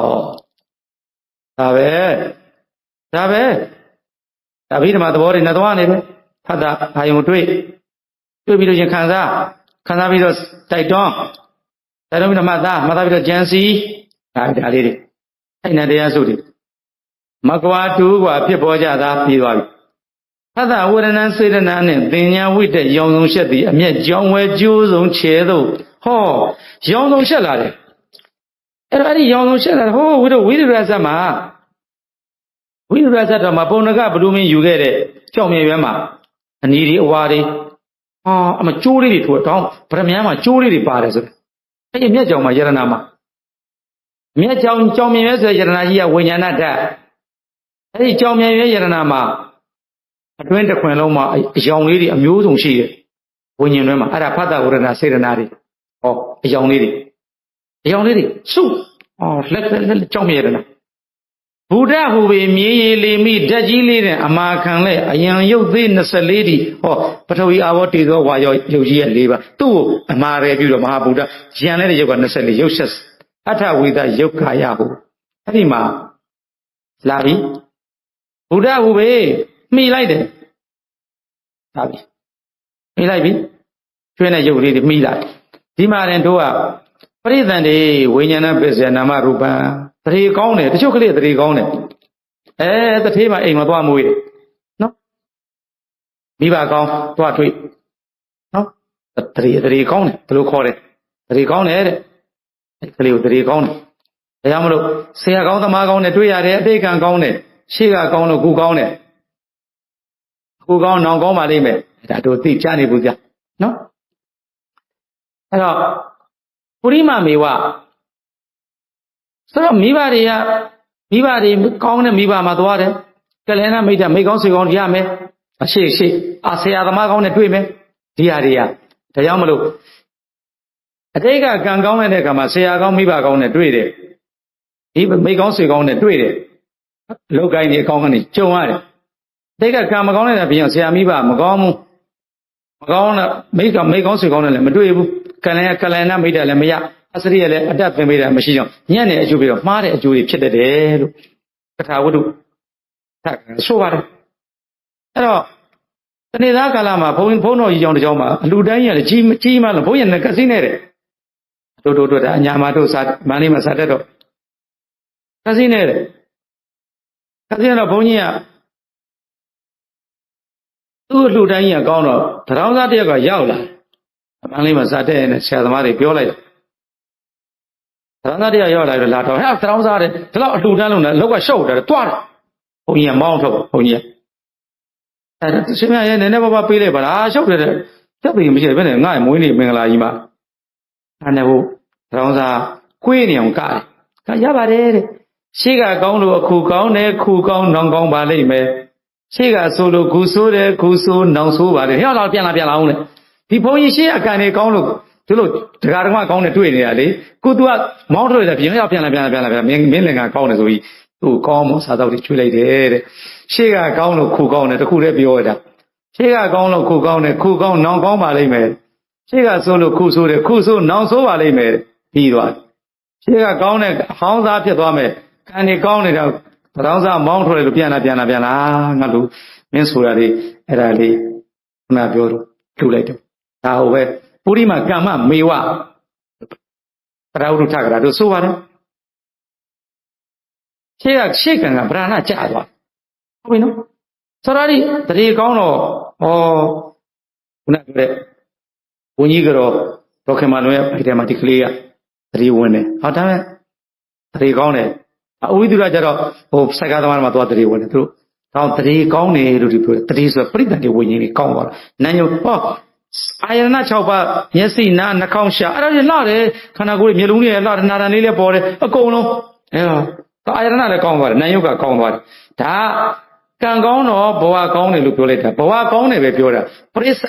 ဒါပဲဒါဘိဓမ္မာသဘောတွေနဲ့သွားနေပဲဖတ်တာအာယုံတွေ့ပြီးလို့ရင်ခံစားပြီးတော့တိုက်တွန်းပြီးတော့မှတ်သားပြီးတော့ကျန်စီဒါလေးတွေအဲ့နဲ့တရားစုတွေမကွာတူကွာဖြစ်ပေါ်ကြတာပြီးသွားပြီဖတ်တာဝေဒနာစေတနာနဲ့သင်ညာဝိတက်ရောင်စုံရှက်သည်အမျက်ကြောင်းဝဲကျိုးစုံခြေသို့ဟောရောင်စုံရှက်လာတယ်အဲ့ဒီရောင်စုံရှက်လာတယ်ဟောဝိရဇတ်မှာဝိရဇတ်တော်မှာပုံနကဘလူးမင်းယူခဲ့တဲ့ကြောင်မြေရွဲမှာအနီတွေအဝါတွေအမကျိုးလေးတွေထိုးတောင်းဗရမ ्या မှာကျိုးလေးတွေပါတယ်ဆိုအဲ့ဒီမြက်ကြောင်မှာယရနာမှာမြက်ကြောင်မြေရွဲဆိုတဲ့ယရနာကြီးကဝိညာဏဓာတ်အဲ့ဒီကြောင်မြေရွဲယရနာမှာအတွင်းတစ်ခွင်လုံးမှာအယောင်လေးတွေအမျိုးစုံရှိတယ်ဝိညာဉ်တွင်းမှာအဲ့ဒါဖတ်တာဝရဏစေတနာတွေဟောအယောင်လေးတွေစုလက်ကြောင်မြေရနာဘုဒ္ဓဟူပေမြေရည်လေးမိဓာတ်ကြီးလေးနဲ့အမာခံလဲအယံရုပ်သေး24ဒီဟောပထဝီအာဘောတေဇောဝါယောရုပ်ကြီးရဲ့၄ပါးသူ့ကိုအမာရပြုတော့မဟာဗုဒ္ဓဉာဏ်နဲ့ရုပ်က24ရုပ်ဆက်အထဝိဒရုပ်ခါယဟုအဲ့ဒီမှာလာပြီဘုဒ္ဓဟူပေမှီလိုက်တယ်ဟာပြီမှီလိုက်ပြီကျွင်းတဲ့ရုပ်လေးတွေမှီလိုက်ဒီမှာရင်တို့ကပရိသန္တိဝိညာဏပစ္စယနာမရူပံတရေကောင်းတယ်တချို့ကလေးတရေကောင်းတယ်တထေးမှာအိမ်မှာသွားမွေးတယ်နော်မိဘကောင်းသွားတွေ့နော်တရေကောင်းတယ်ဘယ်လိုခေါ်တယ်တရေကောင်းတယ်တဲ့ကလေးကိုတရေကောင်းတယ်ဒါကြောင့်မလို့ဆရာကောင်းသမားကောင်းနဲ့တွေ့ရတယ်အတိတ်ကံကောင်းတယ်ရှေ့ကကောင်းလို့ခုကောင်းတယ်ခုကောင်းနောင်ကောင်းပါလိမ့်မယ်ဒါတို့သိချနေဘူးဗျာနော်အဲ့တော့ပုရိမမေဝဆိုတော့မိဘတွေကောင်းတဲ့မိဘမှာသွားတယ်ကလျာဏမိတ်တာမိကောင်းဆွေကောင်းရမယ်အရှိဆရာသမားကောင်းနဲ့တွေ့မယ်ဒီဟာတွေကဒါကြောင့်မလို့အတိတ်ကကံကောင်းတဲ့အခါမှာဆရာကောင်းမိဘကောင်းနဲ့တွေ့တယ်ဒီမိကောင်းဆွေကောင်းနဲ့တွေ့တယ်လောကိုင်းတွေအကောင်းကနေကြုံရတယ်အတိတ်ကကံမကောင်းတဲ့ပြင်ဆရာမိဘမကောင်းဘူးမကောင်းတဲ့မိကောင်းဆွေကောင်းနဲ့လည်းမတွေ့ဘူးကလျာဏမိတ်တာလည်းမရအစရိယလည်းအတတ်သင်ပေးတာမရှိတော့ညံ့တဲ့အကျိုးပြီးတော့မှားတဲ့အကျိုးတွေဖြစ်တတ်တယ်လို့ကထာဝတ္ထုထပ်ဆိုပါတယ်အဲ့တော့တနေ့သားကာလမှာဘုန်းတော်ကြီးကြောင့်တကြောင်မှာအလူတိုင်းကြီးကကြီးမှလို့ဘုန်းကြီးကကစီးနေတယ်တို့ဒါအညာမတို့စာမန္တလေးမှာစာတက်တော့ကစီးနေတယ်ကစီးတော့ဘုန်းကြီးကသူ့အလူတိုင်းကြီးကကောင်းတော့တရောင်းသားတယောက်ကရောက်လာမန္တလေးမှာစာတက်ရင်ဆရာသမားတွေပြောလိုက်သရဏတရားရောက်လာတော့လာတော့ဟဲ့သရောင်းစားတယ်ဒီလောက်အလှူဒန်းလုံးနဲ့လောက်ကရှုပ်တယ်တွားတယ်ဘုန်းကြီးကမောင်းထုတ်ဘုန်းကြီးကအဲ့ရှင်မရဲ့နည်းနည်းပါးပါးပေးလိုက်ပါလားရှုပ်တယ်တက်ပြီမရှိဘဲနဲ့ငါ့ရဲ့မွေးနေ့မင်္ဂလာကြီးမှာအဲ့နဲ့ဟိုသရောင်းစားကွေးနေအောင်ကရပါတယ်တဲ့ရှေ့ကကောင်းလို့အခုကောင်းတယ်ခုကောင်းနောင်ကောင်းပါလိမ့်မယ်ရှေ့ကဆိုလို့ခုဆိုတယ်ခုဆိုနောင်ဆိုပါလိမ့်ဟဲ့တော့ပြန်လာအောင်လေဒီဘုန်းကြီးရှေ့အကန်တွေကောင်းလို့သူတို့ဒကာဒကမကောင်းနဲ့တွေ့နေတာလေကိုသူကမောင်းထွက်တယ်ပြင်ရောက်ပြန်လာမင်းလင်ကကောင်းတယ်ဆိုပြီးသူ့ကောင်းမို့စားတော့တွေချွေးလိုက်တယ်တဲ့ရှေ့ကကောင်းလို့ခုကောင်းတယ်တခုတည်းပြောရတာရှေ့ကကောင်းလို့ခုကောင်းတယ်ခုကောင်းနောင်ကောင်းပါလိမ့်မယ်ရှေ့ကဆိုလို့ခုဆိုတယ်ခုဆိုနောင်ဆိုပါလိမ့်မယ်ပြီးသွားရှေ့ကကောင်းတဲ့ဟောင်းစားဖြစ်သွားမယ်ခံနေကောင်းနေတော့သရောင်းစားမောင်းထွက်တယ်လို့ပြန်လာငါတို့မင်းဆိုရလေအဲ့ဒါလေးခဏပြောလို့လှူလိုက်တယ်ဒါဟုတ်ပဲပုရိမကမ္မမေဝပရဝုထကရာတို့ဆိုပါတယ်ရှေ့ကံကဗရဏကျသွားဟုတ်ပြီနော်ဆိုတော့ဒီတရေကောင်းတော့ခုနကပြောတဲ့ဘုန်းကြီးကတော့ဒေါခင်မလွန်ရဲ့အဲ့ဒီမှာဒီကလေးကတရေဝင်တယ်ဟောဒါမဲ့တရေကောင်းတယ်အဝိဒုရကျတော့ဟိုစိုက်ကားသမားမှာသွားတရေဝင်တယ်သူတို့တောင်းတရေကောင်းတယ်လို့ဒီပြောတယ်တရေဆိုပရိသတ်တွေဝိညာဉ်တွေကောင်းသွားတာနန်းညိုအာယတနာ6ပါးမျက်စိနားနှာခေါင်းရှာအဲ့ဒါကြီးလှတယ်ခန္ဓာကိုယ်မျက်လုံးတွေလှတယ်နာရံလေးလည်းပေါ်တယ်အကုန်လုံးအဲ့တော့အာယတနာလည်းကောင်းသွားတယ်နာယုတ်ကကောင်းသွားတယ်ဒါကံကောင်းတော့ဘဝကောင်းတယ်လို့ပြောလိုက်တာဘဝကောင်းတယ်ပဲပြောတာပရိစ္ဆ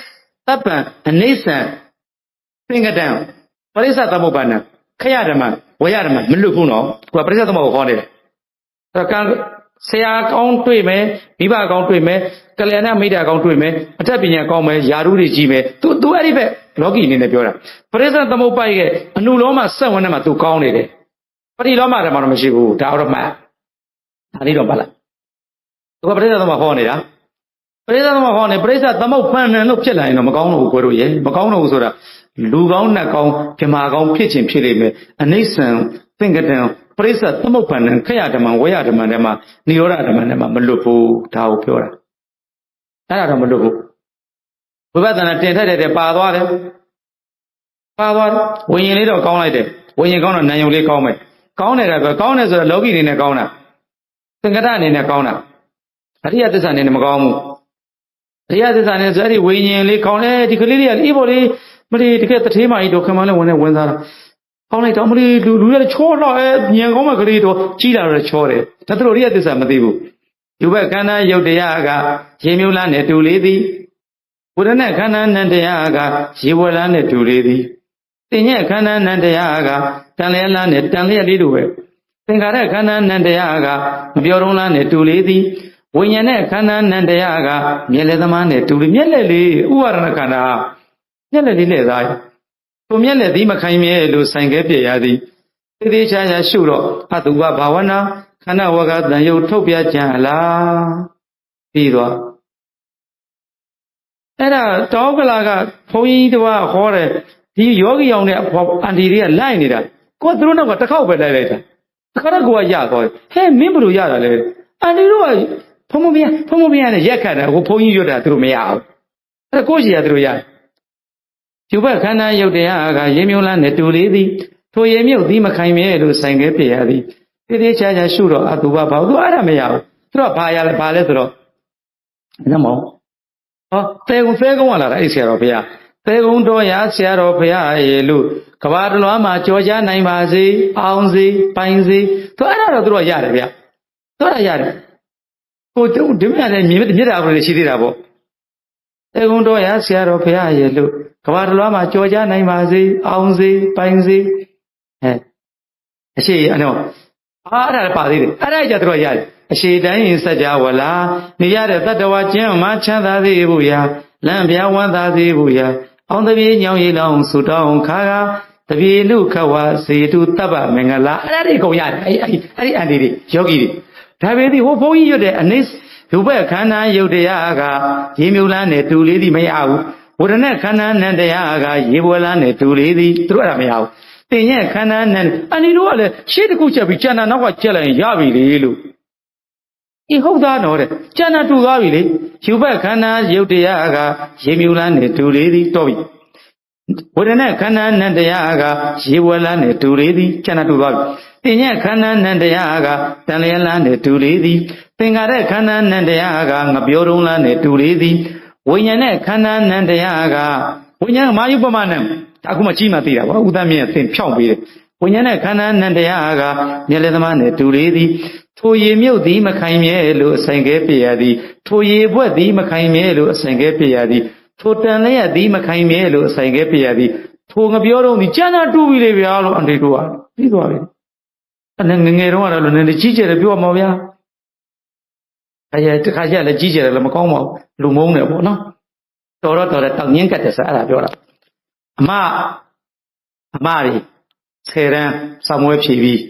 သဗ္ဗံအနိစ္စံသင်္ကတံပရိစ္ဆသမုပ္ပါဒံခရဓမ္မဝရဓမ္မမလွတ်ဘူးနော်သူကပရိစ္ဆသမုပ္ပါဒ်ကိုခေါ်နေတယ်အဲ့တော့ကံဆရာကောင်းတွေ့မယ်မိဘကောင်းတွေ့မယ်ကလျာဏမိတ်တာကောင်းတွေ့မယ်အထက်ပညာကောင်းမယ်ယာရုတွေကြီးမယ်သူအဲ့ဒီဘက် လောကီအနေနဲ့ပြောတာပရိစ္ဆေသမုပ္ပါဒ်ရဲ့အနုလောမဆက်ဝင်ထဲမှာသူကောင်းနေတယ်ပရိလောမထဲမှာတော့မရှိဘူးဒါတော့မှတ်ဒါလေးတော့ပါလားသူကပရိစ္ဆေသမုပ္ပါဒ်ဟောနေတာပရိစ္ဆေသမုပ္ပါဒ်ဟောနေပရိစ္ဆေသမုပ္ပါဒ်လို့ဖြစ်လာရင်တော့မကောင်းတော့ဘူးကိုတို့ရဲ့မကောင်းတော့ဘူးဆိုတာလူကောင်းနတ်ကောင်းပြမာကောင်းဖြစ်ခြင်းဖြစ်လိမ့်မယ်အနိစ္စံသင်္ကတံပရိစ္ဆေသမုပ္ပါဒ်ခရဓမ္မဝေယဓမ္မထဲမှာနိရောဓဓမ္မထဲမှာမလွတ်ဘူးဒါကိုပြောတာအဲ့ဒါတော့မလွတ်ဘူးဝိပဿနာတင်ထက်တဲ့ပါသွားတယ်ဝိညာဉ်လေးတော့ကောင်းလိုက်တယ်ဝိညာဉ်ကောင်းတော့နာယုံလေးကောင်းမယ်ကောင်းတယ်ကကောင်းတယ်ဆိုတော့လောကီအနေနဲ့ကောင်းတာသင်္ကတအနေနဲ့ကောင်းတာအရိယသစ္စာအနေနဲ့မကောင်းဘူးအရိယသစ္စာနဲ့ဆိုအဲ့ဒီဝိညာဉ်လေးကောင်းတယ်ဒီကလေးလေးကအေးပေါ်လေးမလေးတကယ်တထေးမကြီးတော့ခင်မလည်းဝင်စားတာကောင်းလိုက်တော့မလေးလူရချောတော့ညံကောင်းမှကလေးတော့ကြီးလာတော့ချောတယ်ဒါတို့အရိယသစ္စာမသိဘူးယူဘက်ခန္ဓာယုတ်တရားကရေမြုပ်လားနဲ့တူလေးသည်ဝရဏခန္ဓာနန္တရားကရေဝလားနဲ့တူလေးသည်တင်ညက်ခန္ဓာနန္တရားကတန်လျက်လားနဲ့တန်လျက်လေးတို့ပဲသင်္ခါရခန္ဓာနန္တရားကမပြောတော့လားနဲ့တူလေးသည်ဝိညာဉ်နဲ့ခန္ဓာနန္တရားကမျက်လက်သမားနဲ့တူလေးမျက်လက်လေးဥပါဒနာခန္ဓာမျက်လက်လေးနဲ့သားသူမျက်လက်သည်မခိုင်မြဲလို့ဆိုင်ခဲပြရသည်သေသေးချာချာရှုတော့အတုပဘာဝနာခန္ဓာဝကတန်ယုတ်ထုတ်ပြကြလားပြီးသွားအဲ့ဒါတောကလာကဘုန်းကြီးတဝါဟောတယ်ဒီယောဂီအောင်နဲ့အန်တီတွေကလိုက်နေတာကိုယ်သူတို့နောက်ကတစ်ခေါက်ပဲလိုက်လိုက်တာတခါတော့ကိုကရသွားတယ်ဟဲ့မင်းဘယ်လိုရတာလဲအန်တီတို့ကဖုံမပြနဲ့ရက်ခတ်တယ်ဟိုဘုန်းကြီးရွတ်တာသူတို့မရဘူးအဲ့ဒါကိုရှိရသူတို့ရတယ်ယူဘက်ခန္ဓာယုတ်တရားကရေမြုံလားနဲ့တူလေးသည်ထိုရေမြုပ်သည်မခိုင်မြဲလို့ဆိုင်ခဲပြရသည်သေသေးချာချာရှုတော့အတုပဘာသူအဲ့ဒါမရဘူးသူတို့ဘာရလဲဘာလဲဆိုတော့နမောဟောသဲကုန်းလာတာအဲ့ဆရာတော်ဘုရားသဲကုန်းတော်ရာဆရာတော်ဘုရားရေလို့ကဘာတလွားမှာကြော်ကြနိုင်ပါစေအောင်စေပိုင်စေသူအဲ့ဒါတော့သူတို့ရတယ်ဗျသူတို့ရတယ်ကိုဒီမြတ်လည်းမြတ်တာဘုရားရှိသေးတာပေါ့သဲကုန်းတော်ရာဆရာတော်ဘုရားရေလို့ကဘာတလွားမှာကြော်ကြနိုင်ပါစေအောင်စေပိုင်စေအရှိအဲ့တော့အဲ့ဒါပါသေးတယ်အဲ့ဒါကြသူတို့ရတယ်အရှိတိုင်းစัจ java လာနေရတဲ့တတ္တဝါကျမ်းမှာချမ်းသာသေးဘူးရာလမ်းပြဝမ်းသာသေးဘူးရာအောင်တပြေညောင်ရည်လောင်းဆူတောင်းခါတပြေလူခဝစေတုတပ္ပမင်္ဂလာအဲ့ဒါတွေကုန်ရတယ်အဲ့ဒီအန်တီတွေယောဂီတွေဒါပေသည်ဟိုဘုန်းကြီးရွတ်တဲ့အနိစ္စရူပခန္ဓာယုတ်တရားကရေမြုပ်လားနဲ့တူလေးသည်မရဘူးဝရဏခန္ဓာနန္တရားကရေပွဲလားနဲ့တူလေးသည်သူတို့အဲ့ဒါမရဘူးတင်ရဲ့ခန္ဓာနန္အန်တီတို့ကလည်းရှေ့တစ်ခုချက်ပြီးကျန်တာနောက်ကချက်လိုက်ရင်ရပြီလေလို့ဒီဟုတ်သားတော့တဲ့ကျန်တာတူသွားပြီလေယူဘက်ခန္ဓာယုတ်တရားကရေမြူလားနဲ့တူလေးသည်တော့ပြီဝေဒနာခန္ဓာနန္တရားကရေဝဲလားနဲ့တူလေးသည်ကျန်တာတူသွားပြီတင်ညက်ခန္ဓာနန္တရားကတန်လျက်လားနဲ့တူလေးသည်သင်္ခါရခန္ဓာနန္တရားကငပြောတုံးလားနဲ့တူလေးသည်ဝိညာဉ်နဲ့ခန္ဓာနန္တရားကဝိညာဉ်မာယုပမနံအခုမှကြီးမှသိတာပါဥဒ္ဒမြင့်အသင်ဖြောင်းပေးတယ်ဝိညာဉ်နဲ့ခန္ဓာနန္တရားကမျက်လက်သမားနဲ့တူလေးသည်ထိုရေမြုပ်သည်မခိုင်မြဲလို့အဆိုင်ခဲပြရသည်ထိုရေဘွက်သည်မခိုင်မြဲလို့အဆိုင်ခဲပြရသည်ထိုတန်လျက်သည်မခိုင်မြဲလို့အဆိုင်ခဲပြရသည်ထိုငပြောတော့သည်ကျန်တာတူပြီလေဗျာလို့အန်တီတို့ကပြီးသွားပြီအဲ့ငငယ်တုန်းကတော့လည်းနည်းနည်းကြီးကျယ်တယ်ပြောမှာဗျာအဲ့တခါကျလည်းကြီးကျယ်တယ်လည်းမကောင်းပါဘူးလူမုန်းတယ်ပေါ့နော်တော်တော့တောင်ငင်းကတ်တယ်ဆိုအဲ့ဒါပြောတာအမတွေ10 တန်းစောင့်မွေးဖြည်ပြီး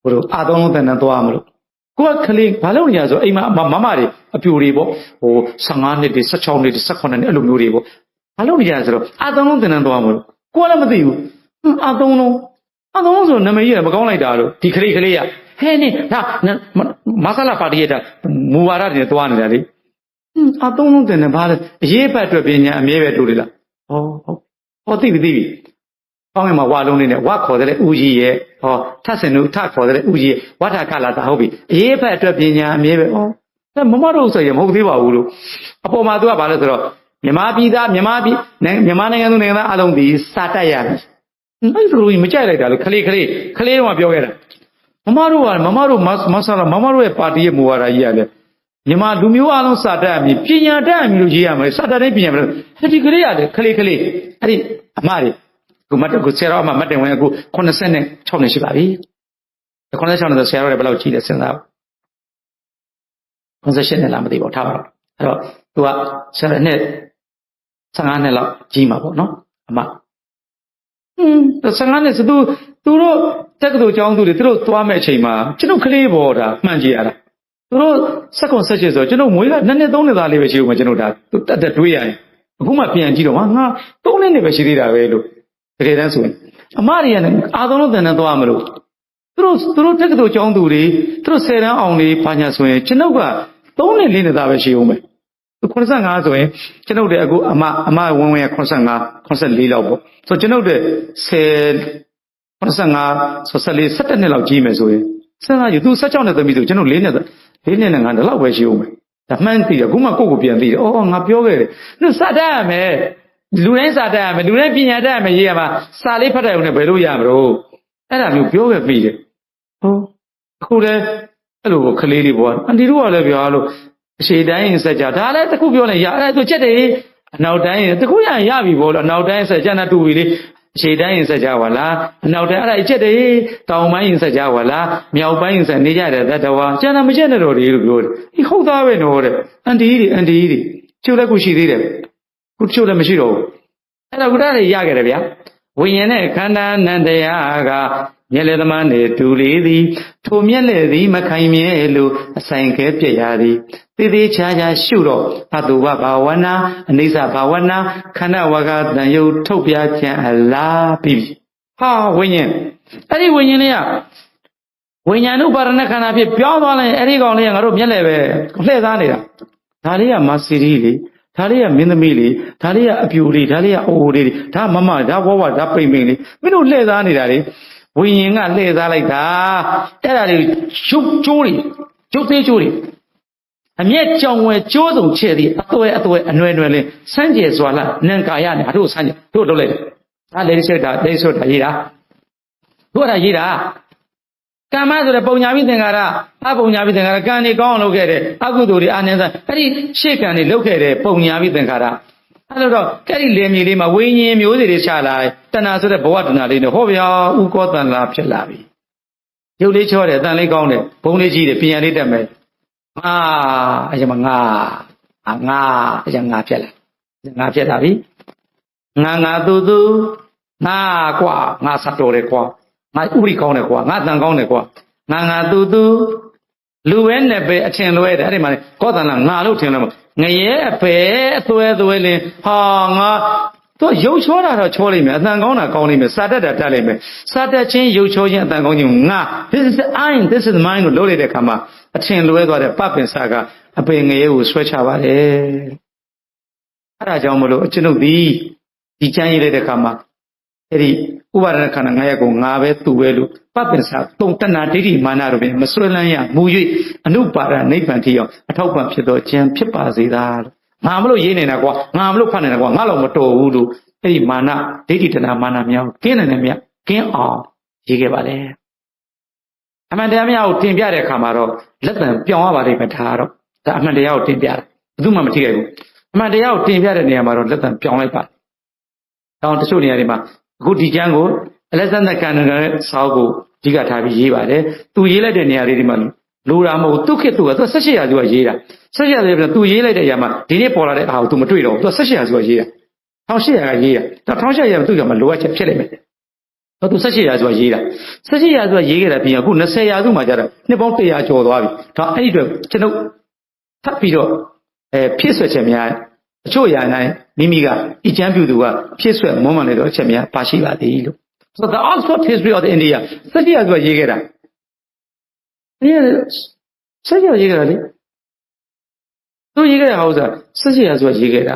ဘုလိုအာသုံးလုံးတန်တန်းသွားမလို့ကိုကကလေးဘာလို့နေရဆိုအိမ်မှာမမတွေအပြူတွေပေါ့ဟို15နှစ်တွေ16နှစ်တွေ18နှစ်အဲ့လိုမျိုးတွေပေါ့ဘာလို့နေရဆိုတော့အာသုံးလုံးတန်တန်းသွားမလို့ကိုကလည်းမသိဘူးအာသုံးလုံးဆိုနာမည်ကြီးမကောင်းလိုက်တာလို့ဒီကလေးရဟဲနေဒါမဆလာပါတီရတာမူဝါဒတွေသွားနေတာလေအာသုံးလုံးတန်တန်းဘာလဲအရေးပတ်အတွက်ပညာအမြဲပဲတူတယ်လားဟောသိပြီကောင်းကင်မှာဝါလုံးလေးနဲ့ဝါခေါ်တဲ့ဦးကြီးရဲ့ဟောထဆင်တို့ထခေါ်တဲ့ဦးကြီးရဲ့ဝါထကလာတာဟုတ်ပြီအရေးဖက်အတွက်ပညာအမြဲပဲဩမမတို့ဆိုရင်မဟုတ်သေးပါဘူးလို့အပေါ်မှာသူကဘာလဲဆိုတော့မြန်မာပြည်သားမြန်မာနိုင်ငံသူနိုင်ငံသားအလုံးဒီစာတတ်ရမယ်အဲ့လိုကြီးမကြိုက်လိုက်တာလို့ခလေးတော့ပြောခဲ့တာမမတို့မဆလာမမတို့ရဲ့ပါတီရဲ့မူဝါဒကြီးရတယ်မြန်မာလူမျိုးအလုံးစာတတ်အမြင်ပညာတတ်အမြင်လို့ရေးရမယ်စာတတ်တိုင်းပညာမလို့ဒီကလေးရတယ်ခလေးအဲ့ဒီအမတွေကိုမတ်ကိုဆရာတော်အမတ်တင်ဝင်အခု86နှစ်ရှိပါပြီ86နှစ်ဆိုဆရာတော်လည်းဘယ်လောက်ကြီးလဲစဉ်းစား98နှစ်လားမသိပါဘူးထားပါတော့အဲ့တော့သူကဆရာနဲ့ 15နှစ်လောက်ကြီးမှာပေါ့နော်အမ15နှစ်ဆိုသူတို့တက္ကသိုလ်ကျောင်းသူတွေသူတို့သွားမဲ့အချိန်မှာကျွန်တော်ကလေးပေါ်တာမှန်ကြည့်ရတာသူတို့16 17ဆိုကျွန်တော်မွေးက2နှစ်3နှစ်သားလေးပဲရှိဦးမှာကျွန်တော်ဒါတက်တွေးရရင်အခုမှပြန်ကြည့်တော့ငါ3နှစ်ပဲရှိသေးတာပဲလို့တကယ်တမ်းဆိုရင်အမတွေကလည်းအာသုံးလုံးတန်တန်းသွားမလို့သူတို့တက္ကသိုလ်ကျောင်းသူတွေသူတို့10တန်းအောင်လေးဘာညာဆိုရင်ကျွန်တော်က3နှစ်4နှစ်သားပဲရှိဦးမယ်85ဆိုရင်ကျွန်တော်တို့အခုအမဝင်85 84လောက်ပေါ့ဆိုကျွန်တော်တို့10 85ဆို14 17နှစ်လောက်ကြီးမယ်ဆိုရင်စဉ်းစားကြည့်သူ16နှစ်သမီးဆိုကျွန်တော်4နှစ်နဲ့5နှစ်လောက်ပဲရှိဦးမယ်ဒါမှန်းသိတယ်အခုမှကိုယ့်ကိုပြန်သိတယ်အော်ငါပြောခဲ့တယ်သူစတတ်ရမယ်လူတိုင်းစတတ်ရမယ်လူတိုင်းပညာတတ်ရမယ်ရေးရမှာစာလေးဖတ်တယ်ုံနဲ့ဘယ်လိုရမလို့အဲ့ဒါမျိုးပြောခဲ့ပြီးတယ်ဟုတ်အခုလည်းအဲ့လိုကလေးလေးပေါ့အန်တီတို့ကလည်းပြောလို့အရှိတိုင်းစက်ကြဒါလည်းတခုပြောနေရအဲ့ဒါသူချက်တယ်အနောက်တိုင်းတခုရရပြီပေါ့လို့အနောက်တိုင်းစက်ကြတာတူပြီလေအရှိတိုင်းစက်ကြပါလားအနောက်တိုင်းအဲ့ဒါချက်တယ်တောင်ပိုင်းစက်ကြပါလားမြောက်ပိုင်းစက်နေကြတယ်တတဝါကျန်တာမချက်နဲ့တော့ဒီလိုပြောတယ်ဒီဟုတ်သားပဲနော်တဲ့အန်တီကြီးကျုပ်လည်းခုရှိသေးတယ်ခုကျုပ်လည်းမရှိတော့ဘူးအဲ့ဒါကုတ္တတွေရခဲ့တယ်ဗျာဝိညာဉ်နဲ့ခန္ဓာနန္တရားကမျက်လေသမားနေတူလေးသည်ထိုမျက်လေသည်မခိုင်မြဲလို့အဆိုင်ခဲပြည့်ရသည်သေသေးချာချာရှုတော့အတုဝဘာဝနာအနိစ္စဘာဝနာခန္ဓာဝကတန်ယုတ်ထုတ်ပြခြင်းအလားပြီဟာဝိညာဉ်အဲ့ဒီဝိညာဉ်လေးကဝိညာဉ်ဥပါဒณะခန္ဓာဖြစ်ပြောင်းသွားလိုက်အဲ့ဒီကောင်လေးကငါတို့မျက်လေပဲလှည့်သားနေတာဒါလေးကမာစီရီလေးဒါလေးကမင်းသမီးလေးဒါလေးကအပြူလေးဒါလေးကအိုလေးဒါမမဒါဝဝဒါပိမ့်ပိမ့်လေးမင်းတို့လှည့်သားနေတာလေဝိညာဉ်ကလှည့်သားလိုက်တာအဲ့ဒါတွေရုပ်ကျိုးတွေရုပ်သေးကျိုးတွေအမျက်ကြောင်ဝဲကျိုးစုံချဲ့သည်အသွဲအနွယ်လေးစမ်းကြယ်စွာလားနံကာယနဲ့တို့စမ်းကြယ်တို့လုပ်လိုက်တယ်ဒါလေဆွတ်တာရေးတာတို့အဲ့ဒါရေးတာကမ္မဆိုတဲ့ပုံညာပြီးသင်္ခါရအပုံညာပြီးသင်္ခါရကံနေကောင်းအောင်လုပ်ခဲ့တယ်အကုသိုလ်တွေအာနိသအဲ့ဒီရှေ့ကံတွေလုပ်ခဲ့တယ်ပုံညာပြီးသင်္ခါရအဲ့လိုတော့အဲ့ဒီလေမြေလေးမှာဝိညာဉ်မျိုးစေ့တွေချလာတဏှာဆိုတဲ့ဘဝတဏှာလေးနဲ့ဟောဗျာဥကောတန်လာဖြစ်လာပြီရုပ်လေးချောတယ်အတန်လေးကောင်းတယ်ဘုံလေးကြီးတယ်ပညာလေးတက်မယ်အရင်ငါအရင်ငါဖြစ်လာပြီငါသူငါကွာငါစတော်တယ်ကွာငါဥရိကောင်းတယ်ကွာငါတန်ကောင်းတယ်ကွာငါသူလူပဲနဲ့ပဲအထင်လွဲတယ်အဲ့ဒီမှာကောသန္လာငါလို့ထင်လို့ငရဲအပဲအသွဲလင်းဟာငါသူရုပ်ချောတာတော့ချောလိမ့်မယ်အတန်ကောင်းတာကောင်းလိမ့်မယ်စာတတ်တာတတ်လိမ့်မယ်စာတတ်ချင်းရုပ်ချောချင်းအတန်ကောင်းချင်းငါ this is the I this is mine လို့လုပ်လိုက်တဲ့အခါမှာအထင်လွဲသွားတဲ့ပပင်စာကအပေငရဲကိုဆွဲချပါတယ်အဲ့ဒါကြောင့်မလို့ကျွန်ုပ်ဒီချမ်းရေးလိုက်တဲ့အခါမှာအဲ့ဒီဥပါဒณะခန္ဓာ9ရပ်ကိုငါပဲသူပဲလို့ပပင်စာတုံတဏ္ဍဒိဋ္ဌိမာနတို့ပင်မဆွဲလန်းရမူ၍အနုပါဒနိဗ္ဗာန်ထိအောင်အထောက်ပံ့ဖြစ်သောဉာဏ်ဖြစ်ပါစေသာလို့ငါမလို့ရေးနေတာကွာငါမလို့ဖတ်နေတာကွာငါတော့မတော်ဘူးလို့အဲ့ဒီမာနဒိဋ္ဌိတဏ္ဍမာနမြောက်ကင်းနိုင်တယ်မြတ်ကင်းအောင်ရေးခဲ့ပါလေအမှန်တရားများကိုတင်ပြတဲ့အခါမှာတော့လက်တံပြောင်းရပါလိမ့်မယ်ဒါကတော့ဒါအမှန်တရားကိုတင်ပြတာဘယ်သူမှမထိခိုက်ဘူးအမှန်တရားကိုတင်ပြတဲ့နေရာမှာတော့လက်တံပြောင်းလိုက်ပါတောင်းတချို့နေရာတွေမှာအခုဒီကျမ်းကိုအလက်ဇန္ဒကန်နရဲ့စာအုပ်ကိုအဓိကထားပြီးရေးပါတယ်သူရေးလိုက်တဲ့နေရာလေးတွေမှာလိုတာမဟုတ်သူခေတ်သူက18ရာစုကရေးတာ18ရာစုကသူရေးလိုက်တဲ့အရာမှာဒီနေ့ပေါ်လာတဲ့အားကိုသူမတွေ့တော့ဘူးသူ18ရာစုကရေးတာ1800ကရေးတာဒါ1800ရာစုကမှလိုအပ်ချက်ဖြစ်လိမ့်မယ်သူ18ရာစုကရေးတာ18ရာစုကရေးခဲ့တာပြီးအခု20ရာစုမှာကျတော့နှစ်ပေါင်း100ကျော်သွားပြီဒါအဲ့ဒီအတွက်ကျွန်တော်ထပ်ပြီးတော့ဖြည့်ဆွက်ချက်များအချို့အရာတိုင်းမိမိကဤချမ်းပြုသူကဖြည့်ဆွက်မွမ်းမံနေတော့အချက်များပါရှိပါသေးလို့ so the Oxford history of the India 18ရာစုကရေးခဲ့တာ18ရာစုရေးခဲ့တာလေသူရေးခဲ့တဲ့ဟောစား18ရာစုကရေးခဲ့တာ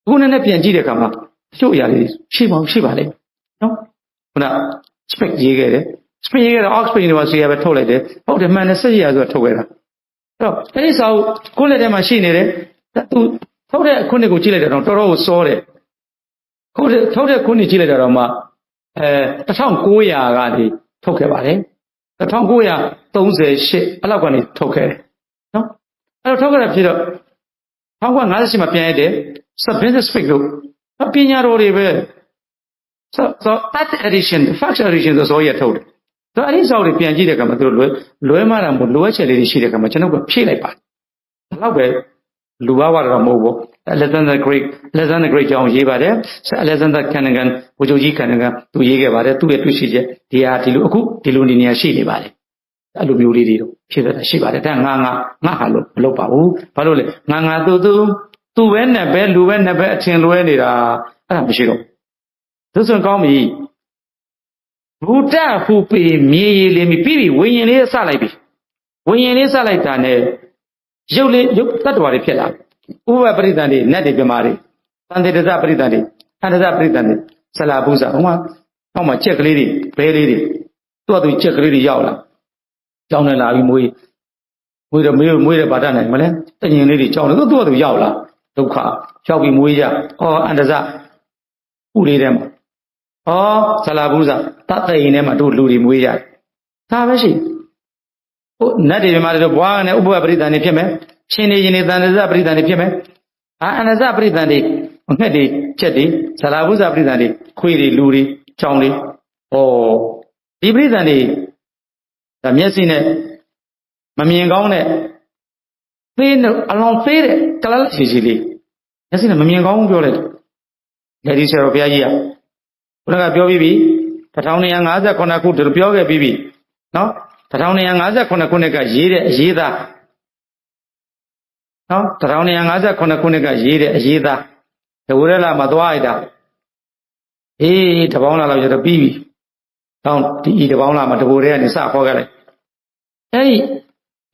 အခုနဲ့ပြန်ကြည့်တဲ့အခါမှာအချို့အရာလေးရှိပါလိမ့်နော်ခုန spec ရေးခဲ့တယ် spec ရေးခဲ့တော့ Oxford University ကပဲထုတ်လိုက်တယ်ဟုတ်တယ်မှန်တယ်18ရာစုကထုတ်ခဲ့တာအဲ့တော့အဲ့ဒီစာအုပ်ကိုလက်ထဲမှာရှိနေတယ်သူထုတ်တဲ့ခုနှစ်ကိုကြည့်လိုက်တာတော့တော်တော်ကိုစောတယ်ထုတ်တဲ့ခုနှစ်ကြည့်လိုက်တာတော့မှ1900ကနေထုတ်ခဲ့ပါတယ်1938အဲ့လောက်ကနေထုတ်ခဲ့တယ်နော်အဲ့တော့ထုတ်ခဲ့တာဖြစ်တော့1958မှာပြန်ရတဲ့ business speak လို့ပညာတော်တွေပဲ so that edition fact edition ဆိုရထုတ်တယ်ဆိုအဲ့ဒီစာအုပ်တွေပြန်ကြည့်တဲ့အခါမှာသူတို့လွဲမှားတာမဟုတ်လိုအပ်ချက်လေးတွေရှိတဲ့အခါမှာကျွန်တော်ကဖြည့်လိုက်ပါတယ်ဒါတော့ပဲလူဘာဝတော့မဟုတ်ဘူး Alexander the Great ကြောင့်ရေးပါတယ် Alexander Cunningham ဘုချုပ်ကြီး Cunningham သူရေးခဲ့ပါတယ်သူ့ရဲ့တွေ့ရှိချက်ဒီဟာဒီလိုအခုဒီလိုနေရာရှိနေပါတယ်အဲ့လိုမျိုးလေးတွေတော့ဖြစ်တတ်တာရှိပါတယ်ဒါငါဟာလို့မလုပ်ပါဘူးဘာလို့လဲငါသူပဲနဲ့ပဲလူပဲနဲ့ပဲအထင်လွဲနေတာအဲ့ဒါမရှိတော့သူဆိုကောင်းပြီဘုဒ္ဓဟူပေမြေရည်လေးပြီးဝိညာဉ်လေးစလိုက်ပြီဝိညာဉ်လေးစလိုက်တာနဲ့ရုပ်တတ္တဝါတွေဖြစ်လာဥပပရိသန်တွေနတ်တွေပြမာတွေသံတေတ္တပရိသန်တွေအန္တဇပရိသန်တွေဆလာပုဇာဟိုမှာကြက်ကလေးတွေဘဲလေးတွေသူ့အတူကြက်ကလေးတွေရောက်လာကြောင်းနေလာပြီးမွေးတဲ့ဘာတတ်နိုင်မလဲတညင်လေးတွေကြောင်းနေသူ့အတူရောက်လာဒုက္ခရောက်ပြီးမွေးရအန္တဇဥလေးထဲမှာဆလာပုဇာတတ်တဲ့ရင်ထဲမှာတို့လူတွေမွေးရတယ်ဒါပဲရှိနတ်တွေပြမာတွေတော့ဘွားနဲ့ဥပပရိသန်တွေဖြစ်မယ်ရှင်နေရင်နေသန္တဇပရိသန်တွေဖြစ်မယ်အန္တဇပရိသန်တွေငှက်တွေချက်တွေဇလာဘုဇပရိသန်တွေခွေးတွေလူတွေချောင်းတွေဒီပရိသန်တွေဒါမျက်စိနဲ့မမြင်ကောင်းတဲ့သေးအလောင်းသေးတဲ့ကလလချီချီလေးမျက်စိနဲ့မမြင်ကောင်းဘူးပြောလိုက်တယ်ဒီဆရာတော်ဘုရားကြီးကဘုရားကပြောပြီးပြီ1258ခုတည်းပြောခဲ့ပြီးပြီနော်1258ခုနှစ်ကရေးတဲ့အရေးသားနော်1258ခုနှစ်ကရေးတဲ့အရေးသားတဝရလာမှာသွားလိုက်တာတပေါင်းလာတော့ကျတော့ပြီးပြီတောင်းဒီတပေါင်းလာမှာတဘိုတွေကနေစခေါ်ခဲ့လိုက်အဲ့ဒီ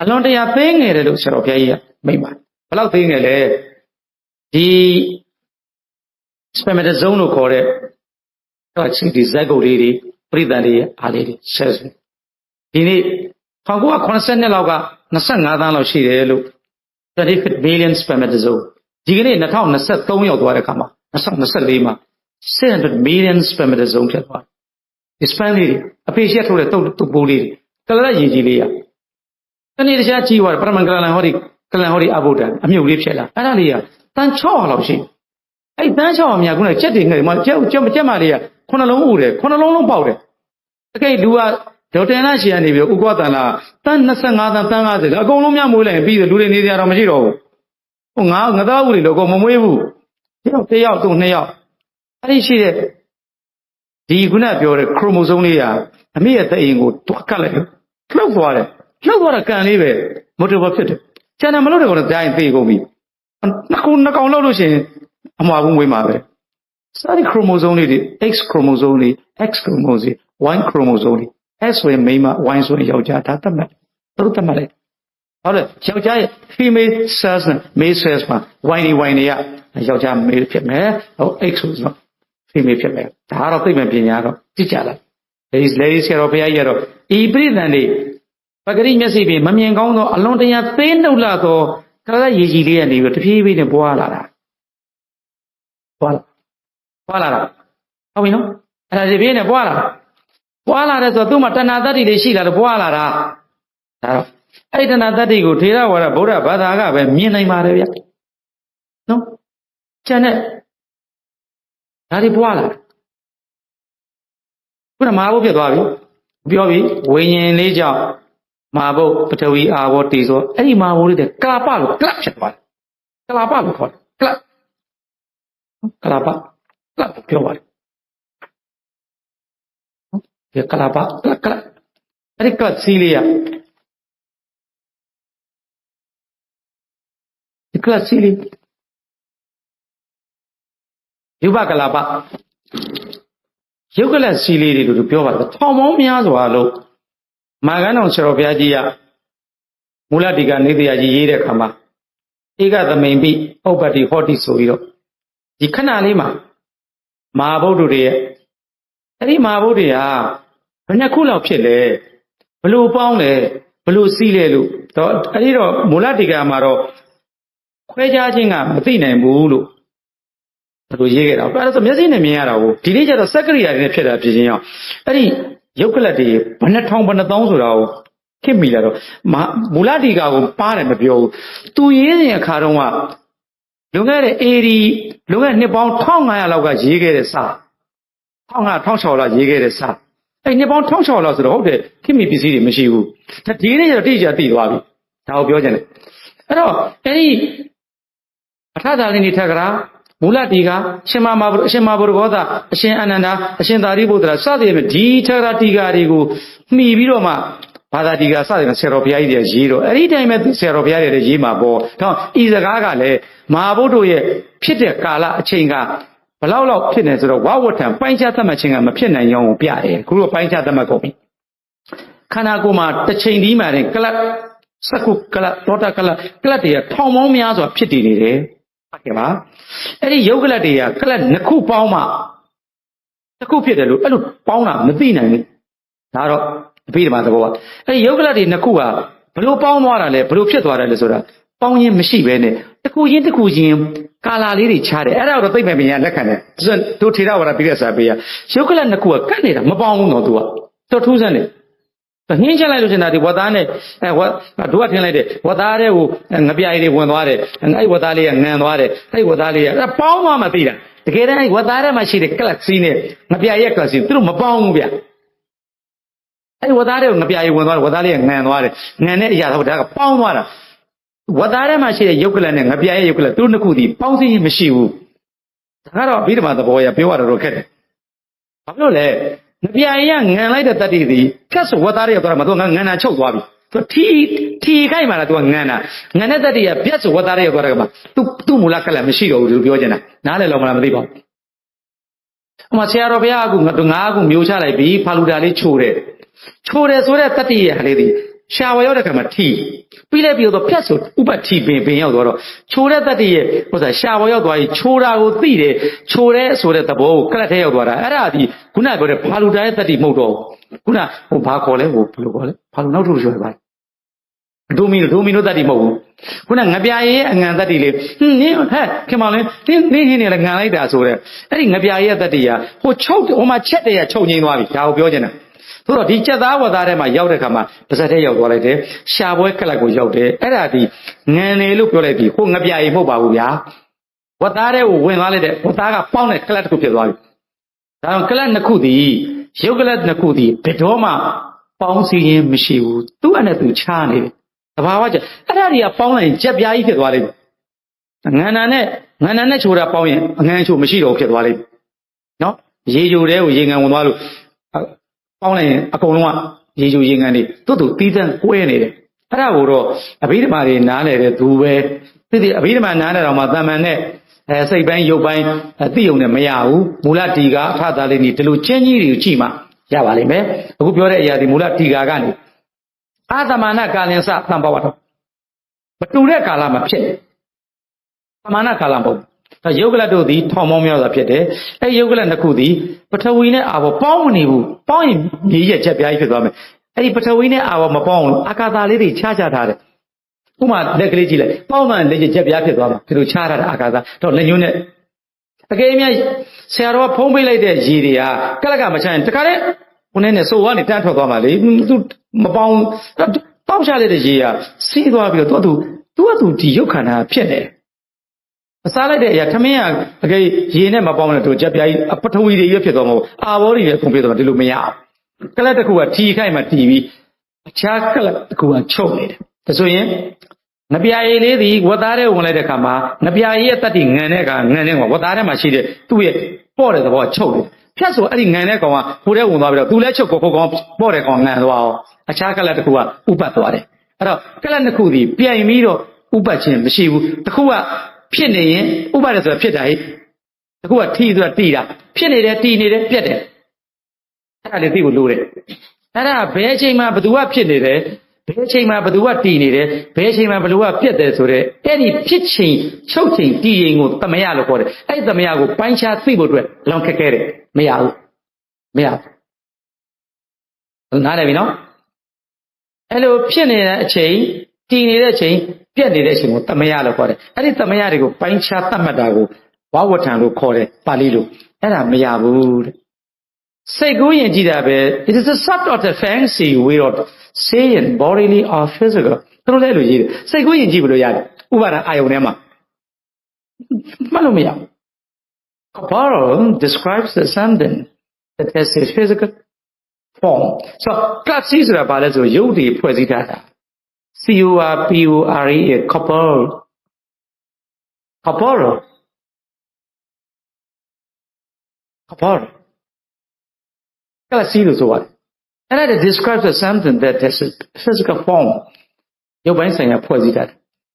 အလွန်တရာသိငယ်တယ်လို့ဆရာတော်ဘုရားကြီးကမိန့်ပါဘယ်လောက်သိငယ်လဲဒီ spermatozoa လို့ခေါ်တဲ့ဒီဇက်ကုတ်လေးတွေပရိသတ်တွေအားလေးတွေဆက်စုဒီနေ့1982လောက်က25သန်းလောက်ရှိတယ်လို့35 million spermatozoa ဒီကနေ့2023ရောက်သွားတဲ့အခါမှာ2024မှာ600 million spermatozoa ဖြစ်သွားတယ် sperm လေးတွေအဖေရှက်ထုတ်တဲ့တုပ်ပိုးလေးတွေကလရရည်ကြီးလေးရတနေ့တခြားကြီးသွားတယ်ပရမန်ကလန်ဟောဒီအဘုဒ္ဓအမြုပ်လေးဖြစ်လာအဲ့ဒါလေးကတန်600လောက်ရှိအဲ့တန်600များခုနကကြက်တွေငယ်မှာကြက်မလေးကခုနှလုံးဥတယ်ခုနှလုံးလုံးပေါက်တယ်အကိလူကဒေါက်တာနာရှီကနေပြီးဥက္ကတန်လာတန်း25တန်းတန်း50အကုန်လုံးများမွေးလိုက်ရင်ပြီးတယ်လူတွေနေကြတော့မရှိတော့ဘူးငါသားဦးတွေလို့အကုန်မမွေးဘူးတယောက်သူနှစ်ယောက်အဲ့ဒီရှိတဲ့ဒီခုနပြောတဲ့ခရိုမိုဆိုးလေးကအမေရဲ့တအိမ်ကိုတွားကတ်လိုက်လှုပ်သွားတယ်ကန်လေးပဲမိုတိုဘဖြစ်တယ်ကျန်တယ်မလို့တဲ့ကောင်ကြားရင်သိကုန်ပြီနှစ်ကောင်လောက်လို့ရှိရင်အမှားဘူးမွေးမှာပဲစတဲ့ခရိုမိုဆိုးလေးတွေ X ခရိုမိုဆိုးလေး X ခရိုမိုဆိုး Y ခရိုမိုဆိုးလေးS ဆိုရင်မိန်းမ Y ဆိုရင်ယောက်ျားဒါသတ်မှတ်သူတို့သတ်မှတ်လိုက်ဟုတ်တယ်ယောက်ျားရဲ့ female cells နဲ့ male cells မှာ Y တွေကယောက်ျား male ဖြစ်မယ်X ဆိုတော့ female ဖြစ်မယ်ဒါကတော့သိမှပညာတော့သိကြလား ladies ကတော့ဘုရားကြီးကတော့ဤပြိဿန်လေးပဂရိမျက်စိဖြင့်မမြင်ကောင်းသောအလွန်တရာသေးနှုတ်လာသောကလရည်ကြီးလေးကနေပြီးတဖြည်းဖြည်းနဲ့ပွားလာတာပွားလာတာဟုတ်ပြီနော်အဲ့ဒါဒီပြည့်နဲ့ပွားလာတဲ့ဆိုတော့သူ့မှာတဏှာတတ္တိလေးရှိလာတော့ပွားလာတာဒါတော့အဲ့ဒီတဏှာတတ္တိကိုထေရဝါဒဗုဒ္ဓဘာသာကပဲမြင်နိုင်ပါတယ်ဗျနော်ကျန်တဲ့ဒါတွေပွားလာခုနမဟာဘုဖြစ်သွားပြီပြောပြီဝိညာဉ်လေးကြောင့်မဟာဘုပထဝီအာဘောတေဇောအဲ့ဒီမဟာဘုလေးတဲ့ကလာပလို့ကလပ်ဖြစ်သွားတယ်ကလာပလို့ခေါ်တယ်ကလာပပြောပါတယ်ဒီကလာပအဲ့ဒီကစီလီယာဒီကစီလီယူဘကလာပယုတ်ကလစီလီတွေလို့ပြောပါတယ်ထောင်ပေါင်းများစွာလို့မာကန်းတော်ဆရာတော်ဘုရားကြီးကမူလတိကနေတရားကြီးရေးတဲ့အခါမှာဧကသမိန်ပိဥပ္ပတ္တိဟောတိဆိုပြီးတော့ဒီခဏလေးမှာမဟာဗုဒ္ဓတွေရဲ့အဲ့ဒီမဟာဗုဒ္ဓတွေဟာဘယ်နှခုလောက်ဖြစ်လဲဘလို့ပေါင်းလဲဘလို့စီးလဲလို့တော့အဲ့ဒီတော့မူလတိကမှာတော့ခွဲခြားခြင်းကမသိနိုင်ဘူးလို့ဘလို့ရေးခဲ့တာအဲ့ဒါဆိုမျက်စိနဲ့မြင်ရတာကိုဒီနေ့ကျတော့စက်ကရိယာတွေနဲ့ဖြစ်တာဖြစ်ချင်းအောင်အဲ့ဒီယုတ်ကလတ်တွေဘယ်နှထောင်ဘယ်နှသောင်းဆိုတာကိုခင်မိလာတော့မူလတိကကိုပါတယ်မပြောဘူးသူရေးတဲ့အခါတုန်းကလွန်ခဲ့တဲ့နှစ်ပေါင်း1500လောက်ကရေးခဲ့တဲ့စာ1500 1600လောက်ရေးခဲ့တဲ့စာအဲ့နှစ်ပေါင်း1600လောက်ဆိုတော့ဟုတ်တယ်ခင်မိပစ္စည်းတွေမရှိဘူးဒီနေ့ကျတော့တိကျသိသွားပြီဒါကိုပြောချင်တယ်အဲ့တော့အဲ့ဒီ Atadalini Tagara, Mulatiga, Shema Burgoda, Ashin Ananda, Ashin Daribudra, Sadim, D Tagaratiga, Mi Viroma, Padadiga, Sadim, Seropia, Zero, any time at Seropia, Jima Bo, Izagale, Mabudu, Pite Kala, Chinga. Palau Pinners or Wawatam, Panchatama Mapin and Yong Pia, Guru Panchatamakopi. Kanaguma, the chain man, Kala, Saku Kala, Tota Kala, Klatia, Tomomias or Piti, Akema, Eddie Yogaladia, Kala Naku Palma, Naku Pidalu, Pauna, Medina, Naro, Pidama the Boa, Eddie Yogaladi Nakua, Blue Palmara, Blue Pitwara, Lesora, Pony Mishi, the Kujin, the Kujin. Kala liri chare era ro tai me ya lakane zan to thira wara pi sa pe ya shokala nakua kat nida ma paung no tu to thu san ne to hin chan lai lo chin da di wada ne do ka thin lai de wada de ko ngapya yi de win twa de ai wada le ya ngan twa de ai wada le ya paung ma ma ti da tke dan ai wada de ma shi de galaxy ne ngapya yi galaxy tu ma paung bu bya ai wada de ngapya yi win twa de wada le ya ngan twa de ngan ne ya da ka paung twa da Wadare Mashi, Yokulan and Abia Yokula, Tunakudi, Pouncing Mishiu. Taro Bidama the boy, a pure rocket. Pablo, Nabia young and later that is the Castle Wadare of Ramadona and Chokwabi. So T. Kaimana to Nana, Nana that is a Piazza Wadare of Rama, two Mulakala Mishio to Biogena, Nala Lomaribo. Masiaro Biagu, Natungagu, Musa, be Paludali Chure. Chure, so that lady. Shower come a tea. We let you the peso, Uba tea being out. Chura that ye was a shower by Chura would be it. Chore, so that the bow, Calate or Aradi, Kuna got a paluda that he moto. Kuna, Opacole, Paluno, right. Domino that he moved. Kuna Nabia and that he lived. Come on, didn't like that. So there. I think Nabia that year, who choked on my chat there, choking Wabi, how Biogena. So teacher that was that my Yaudakama, the Saturday of Wallet, Shaboy Kalago Yode, Eradi, Nane Lukuleti, who Nabia Mobauya. What are they when holiday? What I found a Kalatuki. Now Kalan Nakudi, Yogalat Nakudi, Petoma, Pouncy Mishiu, 200 Chani. About Aradia found in Jabia Wallet. Nana Chura Pound, Nanchu Mishio Wallet. No, Yeju Ying and Walu. Only a Coloma, Jeju Ying and it, to Titan, when it. Arabo, a bit marry Nana to wear, a bit man Nana or Madame, say Bang Yobain, a Dio Mayau, Mulatiga, Tatalini, Telu Cheni, Chima, Yavalime, who pure the Mulatiga Gani. Adamana Galensa, number one. But to Rekalama, Amana Kalambo. A Yogala do the Tomomia of Pete, a Yogala Nakudi, but a winner our Pony, Pony, Yet Jabi, a Patawine our Mapon, Akata lady Chacha. Uma Leglegile, Poma and Lady Jabi, to Chara Akata, to Lenune. Again, Sarah Pombe lady Giria, Kalagama, Takare, when so one time for Gomali, to Mapon, Pomsha lady Gia, see what you do the Yukana Piene. Salad, Yatamia, again, Yene Mabona to Jabi, a Patawi Yapidomo, our computer to Lumia. Kalataku, tea time at TV, Chakalaku, choked. So, Nabia lady, what are you let come? Nabia yetating, Nanega, what are my shade, 2 years, 4 the boy choked. Piasso adding Nanega, who they will not do let you go, Borek on Nanwao, a Chakalakua, Upatware. Kalanakudi, Pia Miro, Upachin, Shivu, the Kua. ဖြစ်နေရင်ဥပါဒဆိုဖြစ်တာဟဲ့အခုကထီဆိုတာတီးတာဖြစ်နေတယ်တီးနေတယ်ပြက်တယ်အဲ့ဒါလေးသိဖို့လိုတယ်အဲ့ဒါဘယ်အချိန်မှာဘသူကဖြစ်နေတယ်ဘယ်အချိန်မှာဘသူကတီးနေတယ်ဘယ်အချိန်မှာဘလူကပြက်တယ်ဆိုတော့အဲ့ဒီဖြစ်ချိန်ချုပ်ချိန်တီးရင်ကိုသမယလို့ခေါ်တယ်အဲ့ဒီသမယကိုပိုင်းခြားသိဖို့အတွက်လောင်ခက်ခဲတယ်မရဘူးနားလည်ပြီနော်အဲ့လိုဖြစ်နေတဲ့အချိန်တီးနေတဲ့အချိန်ပြက်နေတဲ့အချိန်ကိုသမယလို့ခေါ်တယ်အဲ့ဒီသမယတွေကိုပိုင်းခြားသတ်မှတ်တာကိုဝဝထံလို့ခေါ်တယ်ပါဠိလိုအဲ့ဒါမရဘူးတဲ့စိတ်ကူးယဉ်ကြည့်တာပဲ it is a sort of a fancy way of saying bodily or physical တို့လည်းလို့ရေးတယ်စိတ်ကူးယဉ်ကြည့်ဘလို့ရတယ်ဥပါဒအာယုန်ထဲမှာမှတ်လို့မရဘူး Corporal describes the something that has a physical form so class ဆိုတာဘာလဲဆိုရုပ်တွေဖွဲ့စည်းထားတာCORPORE corporal Kapara. Kapara. See this what? And it describes as something that has a physical form. You're saying a that.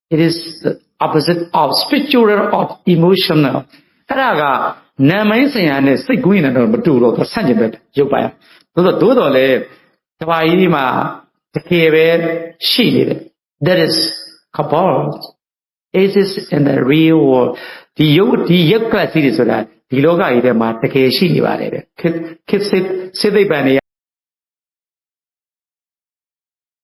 It is the opposite of spiritual or emotional. Karaga, Naman saying and a sick queen and a maturo, the Sanjabet, Yopaya. To the Dodole, Tawaima, the Keve, she. That is Kapara. It is in the real world. The Yakka is that. The Loga ide ma take she ni bare. Kid sit they ban